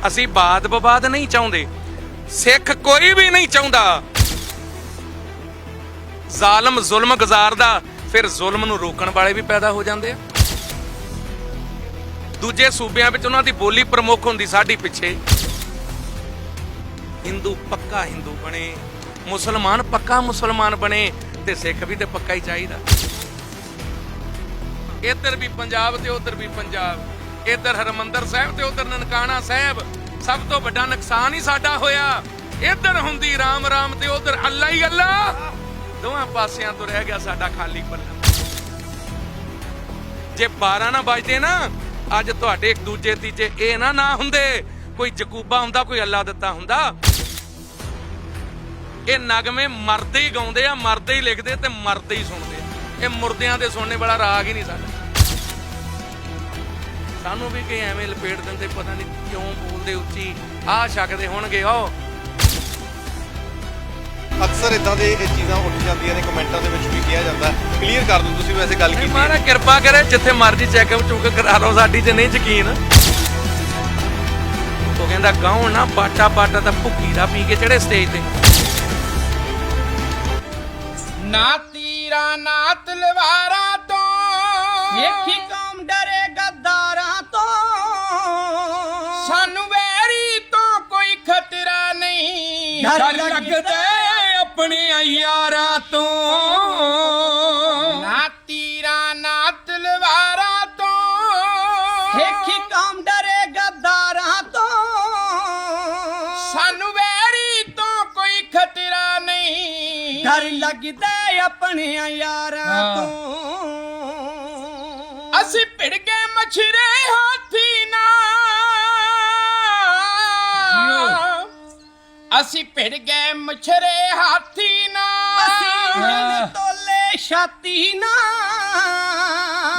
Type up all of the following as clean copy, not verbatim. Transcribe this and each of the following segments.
ਅਸੀਂ ਬਾਦ ਵਿਵਾਦ ਨਹੀਂ ਚਾਹੁੰਦੇ, ਸਿੱਖ ਕੋਈ ਵੀ ਨਹੀਂ ਚਾਹੁੰਦਾ। ਜ਼ਾਲਮ ਜ਼ੁਲਮ ਗੁਜ਼ਾਰਦਾ, ਫਿਰ ਜ਼ੁਲਮ ਨੂੰ ਰੋਕਣ ਵਾਲੇ ਵੀ ਪੈਦਾ ਹੋ ਜਾਂਦੇ ਆ। ਦੂਜੇ ਸੂਬਿਆਂ ਵਿੱਚ ਉਹਨਾਂ ਦੀ ਬੋਲੀ ਪ੍ਰਮੁੱਖ ਹੁੰਦੀ, ਸਾਡੀ ਪਿੱਛੇ। ਹਿੰਦੂ ਪੱਕਾ ਹਿੰਦੂ ਬਣੇ, ਮੁਸਲਮਾਨ ਪੱਕਾ ਮੁਸਲਮਾਨ ਬਣੇ, ਤੇ ਸਿੱਖ ਵੀ ਤੇ ਪੱਕਾ ਹੀ ਚਾਹੀਦਾ। ਇੱਧਰ ਵੀ ਪੰਜਾਬ ਤੇ ਉੱਧਰ ਵੀ ਪੰਜਾਬ, ਇੱਧਰ ਹਰਮੰਦਰ ਸਾਹਿਬ ਤੇ ਉੱਧਰ ਨਨਕਾਣਾ ਸਾਹਿਬ। ਸਭ ਤੋਂ ਵੱਡਾ ਨੁਕਸਾਨ ਹੀ ਸਾਡਾ ਹੋਇਆ, ਇੱਧਰ ਹੁੰਦੀ ਰਾਮ ਰਾਮ ਤੇ ਉੱਧਰ ਅੱਲਾ ਹੀ ਅੱਲਾ। ਦੋਵਾਂ ਪਾਸਿਆਂ ਤੋਂ ਰਹਿ ਗਿਆ ਸਾਡਾ ਖਾਲੀ ਪੱਲਾ। ਜੇ 12 ਨਾ ਵੱਜਦੇ ਨਾ ਅੱਜ ਤੁਹਾਡੇ ਇੱਕ ਦੂਜੇ ਤੀਜੇ ਇਹ ਨਾ ਹੁੰਦੇ, ਕੋਈ ਜਕੂਬਾ ਹੁੰਦਾ, ਕੋਈ ਅੱਲਾ ਦਿੱਤਾ ਹੁੰਦਾ। ਇਹ ਨਗਮੇ ਮਰਦੇ ਹੀ ਗਾਉਂਦੇ ਆ, ਮਰਦੇ ਹੀ ਲਿਖਦੇ ਤੇ ਮਰਦੇ ਹੀ ਸੁਣਦੇ। ਇਹ ਮੁਰਦਿਆਂ ਦੇ ਸੁਣਨੇ ਵਾਲਾ ਰਾਗ ਹੀ ਨਹੀਂ ਸਾਡਾ। ਸਾਨੂੰ ਵੀ ਕਿ ਐਵੇਂ ਲਪੇਟ ਦਿੰਦੇ, ਪਤਾ ਨਹੀਂ ਕਿਉਂ ਬੋਲਦੇ ਉੱਚੀ, ਆਹ ਛਕਦੇ ਹੋਣਗੇ। ਉਹ ਅਕਸਰ ਇਦਾਂ ਦੇ ਇਹ ਚੀਜ਼ਾਂ ਉੱਠ ਜਾਂਦੀਆਂ ਨੇ, ਕਮੈਂਟਾਂ ਦੇ ਵਿੱਚ ਵੀ ਕਿਹਾ ਜਾਂਦਾ। ਕਲੀਅਰ ਕਰ ਦਿਓ ਤੁਸੀਂ, ਵੈਸੇ ਗੱਲ ਕੀਤੀ। ਮਹਾਰਾਜ ਕਿਰਪਾ ਕਰੇ, ਜਿੱਥੇ ਮਰਜ਼ੀ ਚੈੱਕਅਪ ਚੁੱਕ ਕਰਾ ਲਓ, ਸਾਡੀ 'ਚ ਨਹੀਂ ਯਕੀਨ। ਉਹ ਕਹਿੰਦਾ ਗਾਉਣ ਨਾ ਬਾਟਾ ਤਾਂ ਭੁੱਕੀ ਦਾ ਪੀ ਕੇ ਚੜੇ ਸਟੇਜ ਤੇ। ਨਾ ਤੀਰਾਂ ਨਾ ਤਲਵਾਰਾਂ ਤੋਂ ਵੇਖੀ ਕੌਮ ਡਰੇ ਗੱਦਾਰਾਂ ਤੋਂ, ਸਾਨੂੰ ਵੈਰੀ ਤੋਂ ਕੋਈ ਖਤਰਾ ਨਹੀਂ, ਡਰ ਲੱਗਦਾ ਆਪਣੇ ਯਾਰਾਂ ਤੋਂ। ਨਾ ਤੀਰਾਂ ਨਾ ਤਲਵਾਰਾਂ ਤੋਂ ਵੇਖੀ ਕੌਮ ਡਰੇ ਗੱਦਾਰਾਂ ਤੋਂ, ਸਾਨੂੰ ਵੈਰੀ ਤੋਂ ਕੋਈ ਖਤਰਾ ਨਹੀਂ, ਡਰ ਲੱਗਦਾ ਆਪਣੇ ਯਾਰਾਂ ਤੋਂ। ਅਸੀਂ ਭਿੜ ਗਏ ਮਛਰੇ ਹਾਥੀ ਨਾਲ, ਅਸੀਂ ਭਿੜ ਗਏ ਮਛਰੇ ਹਾਥੀ ਨਾਲ, ਅਸੀਂ ਤੋਲੇ ਛਾਤੀ ਨਾਲ।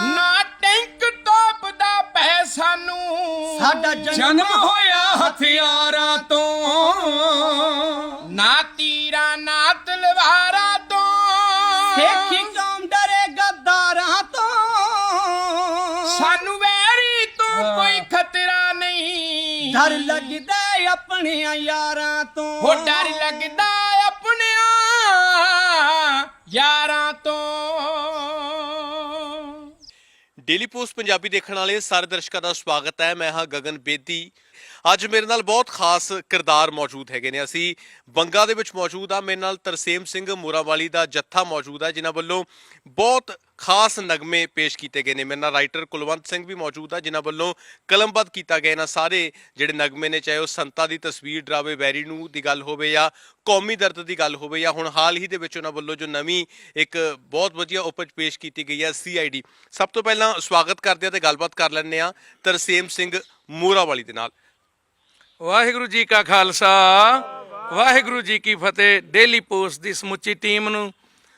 ਨਾ ਟੈਂਕ ਟੋਪ ਦਾ ਪੈ ਸਾਨੂੰ, ਸਾਡਾ ਜਨਮ ਹੋਇਆ ਹਥਿਆਰਾਂ ਤੋਂ। ਨਾ ਤੀਰਾਂ ਨਾ ਤਲਵਾਰਾਂ ਤੋਂ ਸਿੱਖੀ ਕੌਮ ਡਰੇ ਗੱਦਾਰਾਂ ਤੋਂ, ਸਾਨੂੰ ਵੈਰੀ ਤੋਂ ਕੋਈ ਖਤਰਾ ਨਹੀਂ, ਡਰ ਲੱਗਦਾ ਆਪਣੇ ਯਾਰਾਂ ਤੋਂ। ਹੋ ਡਰ ਲੱਗਦਾ ਆਪਣੇ ਯਾਰਾਂ ਤੋਂ। ਡੇਲੀ ਪੋਸਟ ਪੰਜਾਬੀ ਦੇਖਣ ਵਾਲੇ ਸਾਰੇ ਦਰਸ਼ਕਾਂ ਦਾ ਸਵਾਗਤ ਹੈ। ਮੈਂ ਹਾਂ ਗਗਨ ਬੇਦੀ। ਅੱਜ ਮੇਰੇ ਨਾਲ ਬਹੁਤ ਖਾਸ ਕਿਰਦਾਰ ਮੌਜੂਦ ਹੈਗੇ ਨੇ। ਅਸੀਂ ਬੰਗਾ ਦੇ ਵਿੱਚ ਮੌਜੂਦ ਆ। ਮੇਰੇ ਨਾਲ ਤਰਸੇਮ ਸਿੰਘ ਮੋਰਾਵਾਲੀ ਦਾ ਜੱਥਾ ਮੌਜੂਦ ਹੈ, ਜਿਨ੍ਹਾਂ ਵੱਲੋਂ ਬਹੁਤ ਖਾਸ ਨਗਮੇ ਪੇਸ਼ ਕੀਤੇ ਗਏ ਨੇ। ਮੇਰੇ ਨਾਲ ਰਾਈਟਰ ਕੁਲਵੰਤ ਸਿੰਘ ਵੀ ਮੌਜੂਦ ਆ, ਜਿਨ੍ਹਾਂ ਵੱਲੋਂ ਕਲਮਬੱਧ ਕੀਤਾ ਗਿਆ ਇਹਨਾਂ ਸਾਰੇ ਜਿਹੜੇ ਨਗਮੇ ਨੇ, ਚਾਹੇ ਉਹ ਸੰਤਾਂ ਦੀ ਤਸਵੀਰ ਡਰਾਵੇ ਵੈਰੀ ਨੂੰ ਦੀ ਗੱਲ ਹੋਵੇ ਜਾਂ ਕੌਮੀ ਦਰਦ ਦੀ ਗੱਲ ਹੋਵੇ, ਜਾਂ ਹੁਣ ਹਾਲ ਹੀ ਦੇ ਵਿੱਚ ਉਹਨਾਂ ਵੱਲੋਂ ਜੋ ਨਵੀਂ ਇੱਕ ਬਹੁਤ ਵਧੀਆ ਉਪਜ ਪੇਸ਼ ਕੀਤੀ ਗਈ ਹੈ CID। ਸਭ ਤੋਂ ਪਹਿਲਾਂ ਸਵਾਗਤ ਕਰਦੇ ਆ ਤੇ ਗੱਲਬਾਤ ਕਰ ਲੈਂਦੇ ਆ ਤਰਸੇਮ ਸਿੰਘ ਮੋਰਾਵਾਲੀ ਦੇ ਨਾਲ। ਵਾਹਿਗੁਰੂ ਜੀ ਕਾ ਖਾਲਸਾ, ਵਾਹਿਗੁਰੂ ਜੀ ਕੀ ਫਤਿਹ। ਡੇਲੀ ਪੋਸਟ ਦੀ ਸਮੁੱਚੀ ਟੀਮ ਨੂੰ,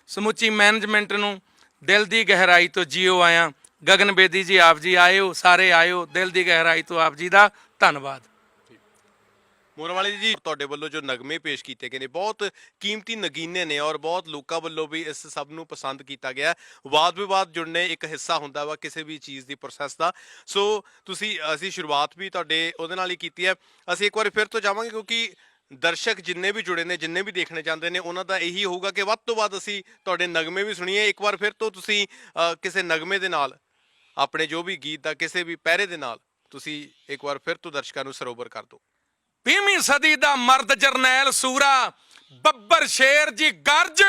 ਸਮੁੱਚੀ ਮੈਨੇਜਮੈਂਟ ਨੂੰ ਦਿਲ ਦੀ ਗਹਿਰਾਈ ਤੋਂ ਜੀਓ ਆਇਆ। ਗਗਨ ਬੇਦੀ ਜੀ, ਆਪ ਜੀ ਆਇਓ, ਸਾਰੇ ਆਇਓ। ਦਿਲ ਦੀ ਗਹਿਰਾਈ ਤੋਂ ਆਪ ਜੀ ਦਾ ਧੰਨਵਾਦ। ਮੋਰਾਵਾਲੀ ਜੀ, ਤੁਹਾਡੇ ਵੱਲੋਂ ਜੋ ਨਗਮੇ ਪੇਸ਼ ਕੀਤੇ ਗਏ ਨੇ ਬਹੁਤ ਕੀਮਤੀ ਨਗੀਨੇ ਨੇ, ਔਰ ਬਹੁਤ ਲੋਕਾਂ ਵੱਲੋਂ ਵੀ ਇਸ ਸਭ ਨੂੰ ਪਸੰਦ ਕੀਤਾ ਗਿਆ। ਵਾਦ ਵਿਵਾਦ ਜੁੜਨੇ ਇੱਕ ਹਿੱਸਾ ਹੁੰਦਾ ਵਾ ਕਿਸੇ ਵੀ ਚੀਜ਼ ਦੀ ਪ੍ਰੋਸੈਸ ਦਾ। ਸੋ ਅਸੀਂ ਸ਼ੁਰੂਆਤ ਵੀ ਤੁਹਾਡੇ ਉਹਦੇ ਨਾਲ ਹੀ ਕੀਤੀ ਹੈ। ਅਸੀਂ ਇੱਕ ਵਾਰ ਫਿਰ ਤੋਂ ਜਾਵਾਂਗੇ, ਕਿਉਂਕਿ ਦਰਸ਼ਕ ਜਿੰਨੇ ਵੀ ਜੁੜੇ ਨੇ, ਜਿੰਨੇ ਵੀ ਦੇਖਣੇ ਚਾਹੁੰਦੇ ਨੇ, ਉਹਨਾਂ ਦਾ ਇਹੀ ਹੋਊਗਾ ਕਿ ਵੱਧ ਤੋਂ ਵੱਧ ਅਸੀਂ ਤੁਹਾਡੇ ਨਗਮੇ ਵੀ ਸੁਣੀਏ। ਇੱਕ ਵਾਰ ਫਿਰ ਤੋਂ ਤੁਸੀਂ ਕਿਸੇ ਨਗਮੇ ਦੇ ਨਾਲ, ਆਪਣੇ ਜੋ ਵੀ ਗੀਤ ਦਾ ਕਿਸੇ ਵੀ ਪਹਿਰੇ ਦੇ ਨਾਲ ਤੁਸੀਂ ਇੱਕ ਵਾਰ ਫਿਰ ਤੋਂ ਦਰਸ਼ਕਾਂ ਨੂੰ ਸਰੋਵਰ ਕਰ ਦਿਓ। 20ਵੀਂ ਸਦੀ ਦਾ ਮਰਦ ਜਰਨੈਲ ਸੂਰਾ, ਬੱਬਰ ਸ਼ੇਰ ਜੀ ਗਰਜ,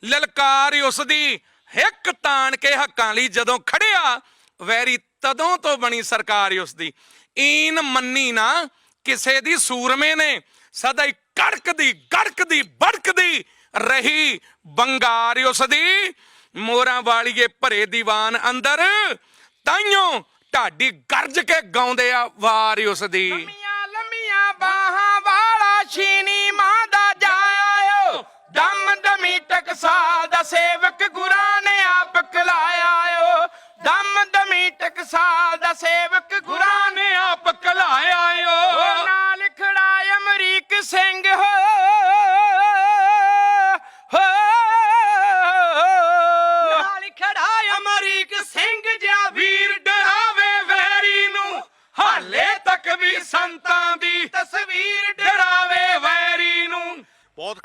ਲਲਕਾਰ ਉਸਦੀ ਹਿੱਕ ਤਾਣ ਕੇ ਹੱਕਾਂ ਲਈ ਜਦੋਂ ਖੜਿਆ, ਵੈਰੀ ਤਦੋਂ ਤੋਂ ਬਣੀ ਸਰਕਾਰ ਉਸਦੀ। ਈਨ ਮੰਨੀ ਨਾ ਕਿਸੇ ਦੀ ਸੂਰਮੇ ਨੇ, ਸਦਾ ਹੀ ਗੜਕਦੀ ਬੜਕਦੀ ਰਹੀ ਬੰਗਾਰ ਉਸਦੀ। ਮੋਰਾਂ ਵਾਲੀਏ ਭਰੇ ਦੀਵਾਨ ਅੰਦਰ, ਤਾਈਓ ਢਾਡੀ ਗਰਜ ਕੇ ਗਾਉਂਦੇ ਆ ਵਾਰ ਉਸਦੀ। ਲੰਮੀਆਂ ਬਾਹਾਂ ਵਾਲਾ ਛੀਨੀ ਮਾਂ ਦਾ ਜਾਇਓ, ਦਮ ਦਮੀ ਟਕਸਾ ਦਾ ਸੇਵਕ ਗੁਰਾਂ ਨੇ ਆਪ ਕਲਾਇਆ। ਦਮ ਦਮੀ ਟਕਸਾ ਦਾ ਸੇਵਕ ਗੁਰਾਂ ਨੇ ਆਪ ਕਲਾਇਆ। ਨਾਲ ਖੜਾ ਅਮਰੀਕ ਸਿੰਘ ਹੋ, ਨਾਲ ਖੜਾ ਅਮਰੀਕ ਸਿੰਘ ਜਿਹਾ ਵੀਰ ਡਰਾਵੇ ਵੈਰੀ ਨੂੰ, ਹਾਲੇ ਤੱਕ ਵੀ ਸੰਤਾਂ ਦੀ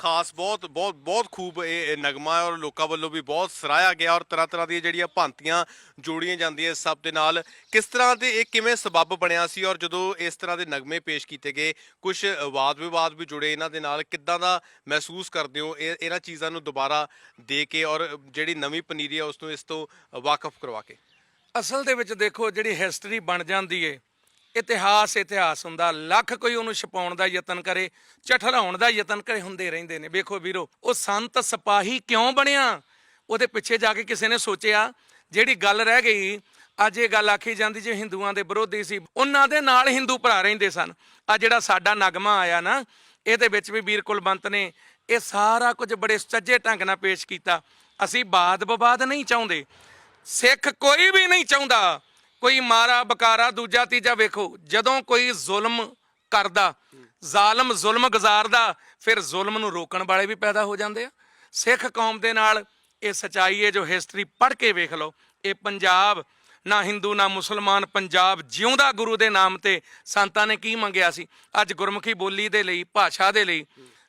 ਖਾਸ ਬਹੁਤ ਬਹੁਤ ਬਹੁਤ ਖੂਬ ਇਹ ਨਗਮਾ ਹੈ ਔਰ ਲੋਕਾਂ ਵੱਲੋਂ ਵੀ ਬਹੁਤ ਸਰਾਹਿਆ ਗਿਆ ਔਰ ਤਰ੍ਹਾਂ ਤਰ੍ਹਾਂ ਦੀਆਂ ਜਿਹੜੀਆਂ ਭਾਂਤੀਆਂ ਜੋੜੀਆਂ ਜਾਂਦੀਆਂ ਇਸ ਸਭ ਦੇ ਨਾਲ। ਕਿਸ ਤਰ੍ਹਾਂ ਦੇ ਇਹ ਕਿਵੇਂ ਸਬੱਬ ਬਣਿਆ ਸੀ ਔਰ ਜਦੋਂ ਇਸ ਤਰ੍ਹਾਂ ਦੇ ਨਗਮੇ ਪੇਸ਼ ਕੀਤੇ ਗਏ, ਕੁਝ ਵਾਦ ਵਿਵਾਦ ਵੀ ਜੁੜੇ ਇਹਨਾਂ ਦੇ ਨਾਲ, ਕਿੱਦਾਂ ਦਾ ਮਹਿਸੂਸ ਕਰਦੇ ਹੋ ਇਹਨਾਂ ਚੀਜ਼ਾਂ ਨੂੰ ਦੁਬਾਰਾ ਦੇ ਕੇ ਔਰ ਜਿਹੜੀ ਨਵੀਂ ਪਨੀਰੀ ਹੈ ਉਸ ਨੂੰ ਇਸ ਤੋਂ ਵਾਕਫ ਕਰਵਾ ਕੇ? ਅਸਲ ਦੇ ਵਿੱਚ ਦੇਖੋ, ਜਿਹੜੀ ਹਿਸਟਰੀ ਬਣ ਜਾਂਦੀ ਏ, ਇਤਿਹਾਸ ਹੁੰਦਾ, ਲੱਖ ਕੋਈ ਉਹਨੂੰ ਛਪਾਉਣ ਦਾ ਯਤਨ ਕਰੇ, ਝਠਲਾਉਣ ਦਾ ਯਤਨ ਕਰੇ, ਹੁੰਦੇ ਰਹਿੰਦੇ ਨੇ। ਵੇਖੋ ਵੀਰੋ, ਉਹ ਸੰਤ ਸਿਪਾਹੀ ਕਿਉਂ ਬਣਿਆ, ਉਹਦੇ ਪਿੱਛੇ ਜਾ ਕੇ ਕਿਸੇ ਨੇ ਸੋਚਿਆ। ਜਿਹੜੀ ਗੱਲ ਰਹਿ ਗਈ, ਅੱਜ ਇਹ ਗੱਲ ਆਖੀ ਜਾਂਦੀ ਜੇ ਹਿੰਦੂਆਂ ਦੇ ਵਿਰੋਧੀ ਸੀ, ਉਹਨਾਂ ਦੇ ਨਾਲ ਹਿੰਦੂ ਭਰਾ ਰਹਿੰਦੇ ਸਨ। ਆ ਜਿਹੜਾ ਸਾਡਾ ਨਗਮਾ ਆਇਆ ਨਾ, ਇਹਦੇ ਵਿੱਚ ਵੀ ਵੀਰ ਕੁਲਵੰਤ ਨੇ ਇਹ ਸਾਰਾ ਕੁਝ ਬੜੇ ਸੱਜੇ ਢੰਗ ਨਾਲ ਪੇਸ਼ ਕੀਤਾ। ਅਸੀਂ ਬਾਦ ਵਿਵਾਦ ਨਹੀਂ ਚਾਹੁੰਦੇ, ਸਿੱਖ ਕੋਈ ਵੀ ਨਹੀਂ ਚਾਹੁੰਦਾ ਕੋਈ ਮਾਰਾ ਬਕਾਰਾ ਦੂਜਾ ਤੀਜਾ। ਵੇਖੋ, ਜਦੋਂ ਕੋਈ ਜ਼ੁਲਮ ਕਰਦਾ, ਜ਼ਾਲਮ ਜ਼ੁਲਮ ਗੁਜ਼ਾਰਦਾ, ਫਿਰ ਜ਼ੁਲਮ ਨੂੰ ਰੋਕਣ ਵਾਲੇ ਵੀ ਪੈਦਾ ਹੋ ਜਾਂਦੇ ਆ। ਸਿੱਖ ਕੌਮ ਦੇ ਨਾਲ ਇਹ ਸਚਾਈ ਹੈ, ਜੋ ਹਿਸਟਰੀ ਪੜ੍ਹ ਕੇ ਵੇਖ ਲਓ। ਇਹ ਪੰਜਾਬ ਨਾ ਹਿੰਦੂ ਨਾ ਮੁਸਲਮਾਨ, ਪੰਜਾਬ ਜਿਉਂਦਾ ਗੁਰੂ ਦੇ ਨਾਮ ਤੇ ਸੰਤਾਂ ਨੇ ਕੀ ਮੰਗਿਆ ਸੀ। ਅੱਜ ਗੁਰਮੁਖੀ ਬੋਲੀ ਦੇ ਲਈ, ਭਾਸ਼ਾ ਦੇ ਲਈ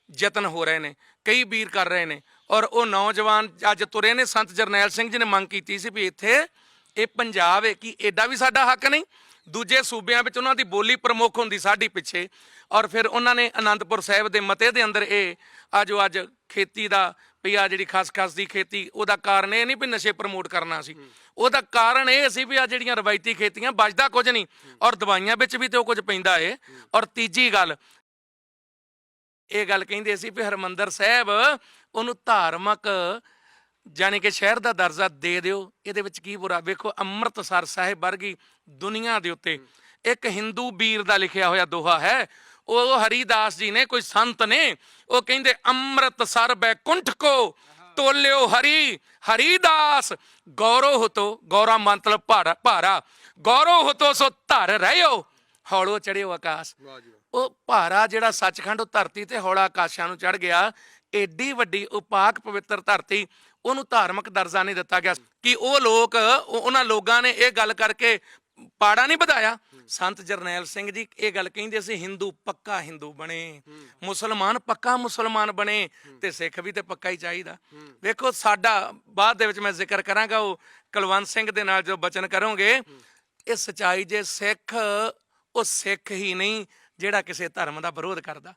ਯਤਨ ਹੋ ਰਹੇ ਨੇ, ਕਈ ਵੀਰ ਕਰ ਰਹੇ ਨੇ। ਔਰ ਉਹ ਨੌਜਵਾਨ ਅੱਜ ਤੁਰੇ ਨੇ। ਸੰਤ ਜਰਨੈਲ ਸਿੰਘ ਜੀ ਨੇ ਮੰਗ ਕੀਤੀ ਸੀ ਵੀ ਇੱਥੇ ਇਹ ਪੰਜਾਬ ਹੈ, ਕਿ ਐਡਾ ਵੀ ਸਾਡਾ ਹੱਕ ਨਹੀਂ? ਦੂਜੇ ਸੂਬਿਆਂ ਵਿੱਚ ਉਹਨਾਂ ਦੀ ਬੋਲੀ ਪ੍ਰਮੁੱਖ ਹੁੰਦੀ, ਸਾਡੀ ਪਿੱਛੇ। ਔਰ ਫਿਰ ਉਹਨਾਂ ਨੇ ਅਨੰਦਪੁਰ ਸਾਹਿਬ ਦੇ ਮਤੇ ਦੇ ਅੰਦਰ ਇਹ ਜੋ ਅੱਜ ਖੇਤੀ ਦਾ ਵੀ ਆ ਜਿਹੜੀ ਖਸਖਸ ਦੀ ਖੇਤੀ, ਉਹਦਾ ਕਾਰਨ ਇਹ ਨਹੀਂ ਵੀ ਨਸ਼ੇ ਪ੍ਰਮੋਟ ਕਰਨਾ ਸੀ, ਉਹਦਾ ਕਾਰਨ ਇਹ ਸੀ ਵੀ ਆ ਜਿਹੜੀਆਂ ਰਵਾਇਤੀ ਖੇਤੀਆਂ ਬਚਦਾ ਕੁਝ ਨਹੀਂ, ਔਰ ਦਵਾਈਆਂ ਵਿੱਚ ਵੀ ਤੇ ਉਹ ਕੁਝ ਪੈਂਦਾ ਏ। ਔਰ ਤੀਜੀ ਗੱਲ, ਇਹ ਗੱਲ ਕਹਿੰਦੇ ਸੀ ਵੀ ਹਰਿਮੰਦਰ ਸਾਹਿਬ ਉਹਨੂੰ ਧਾਰਮਿਕ ਜਾਣੀ ਕਿ ਸ਼ਹਿਰ ਦਾ ਦਰਜਾ ਦੇ ਦਿਓ, ਇਹਦੇ ਵਿੱਚ ਕੀ ਬੁਰਾ? ਵੇਖੋ, ਅੰਮ੍ਰਿਤਸਰ ਸਾਹਿਬ ਵਰਗੀ ਦੁਨੀਆ ਦੇ ਉੱਤੇ ਇੱਕ ਹਿੰਦੂ ਵੀਰ ਦਾ ਲਿਖਿਆ ਹੋਇਆ ਦੋਹਾ ਹੈ। ਉਹ ਹਰੀਦਾਸ ਜੀ ਨੇ, ਕੋਈ ਸੰਤ ਨੇ, ਉਹ ਕਹਿੰਦੇ ਅੰਮ੍ਰਿਤਸਰ ਬੈਕੁੰਠ ਕੋ ਤੋਲਿਓ ਹਰੀਦਾਸ ਗੌਰਵ ਹੋਤੋ, ਗੌਰਾ ਮਤਲਬ ਭਾਰਾ, ਗੌਰਵ ਹੋਤੋ ਸੋ ਧਰ ਰਹਿਓ ਹੌਲੋ ਚੜਿਓ ਆਕਾਸ਼। ਉਹ ਭਾਰਾ ਜਿਹੜਾ ਸੱਚਖੰਡ, ਉਹ ਧਰਤੀ ਤੇ ਹੌਲਾ ਆਕਾਸ਼ਾਂ ਨੂੰ ਚੜ ਗਿਆ। ਏਡੀ ਵੱਡੀ ਉਪਾਕ ਪਵਿੱਤਰ ਧਰਤੀ, ਉਹਨੂੰ ਧਾਰਮਿਕ ਦਰਜਾ ਨਹੀਂ ਦਿੱਤਾ ਗਿਆ। ਕਿ ਉਹ ਲੋਕ, ਉਹਨਾਂ ਲੋਕਾਂ ਨੇ ਇਹ ਗੱਲ ਕਰਕੇ ਪਾੜਾ ਨਹੀਂ ਵਧਾਇਆ। ਸੰਤ ਜਰਨੈਲ ਸਿੰਘ ਜੀ ਇਹ ਗੱਲ ਕਹਿੰਦੇ ਸੀ, ਹਿੰਦੂ ਪੱਕਾ ਹਿੰਦੂ ਬਣੇ, ਮੁਸਲਮਾਨ ਪੱਕਾ ਮੁਸਲਮਾਨ ਬਣੇ, ਤੇ ਸਿੱਖ ਵੀ ਤੇ ਪੱਕਾ ਹੀ ਚਾਹੀਦਾ। ਵੇਖੋ, ਸਾਡਾ ਬਾਅਦ ਦੇ ਵਿੱਚ ਮੈਂ ਜ਼ਿਕਰ ਕਰਾਂਗਾ, ਉਹ ਕੁਲਵੰਤ ਸਿੰਘ ਦੇ ਨਾਲ ਜੋ ਬਚਨ ਕਰੋਗੇ, ਇਹ ਸਚਾਈ ਜੇ ਸਿੱਖ, ਉਹ ਸਿੱਖ ਹੀ ਨਹੀਂ ਜਿਹੜਾ ਕਿਸੇ ਧਰਮ ਦਾ ਵਿਰੋਧ ਕਰਦਾ।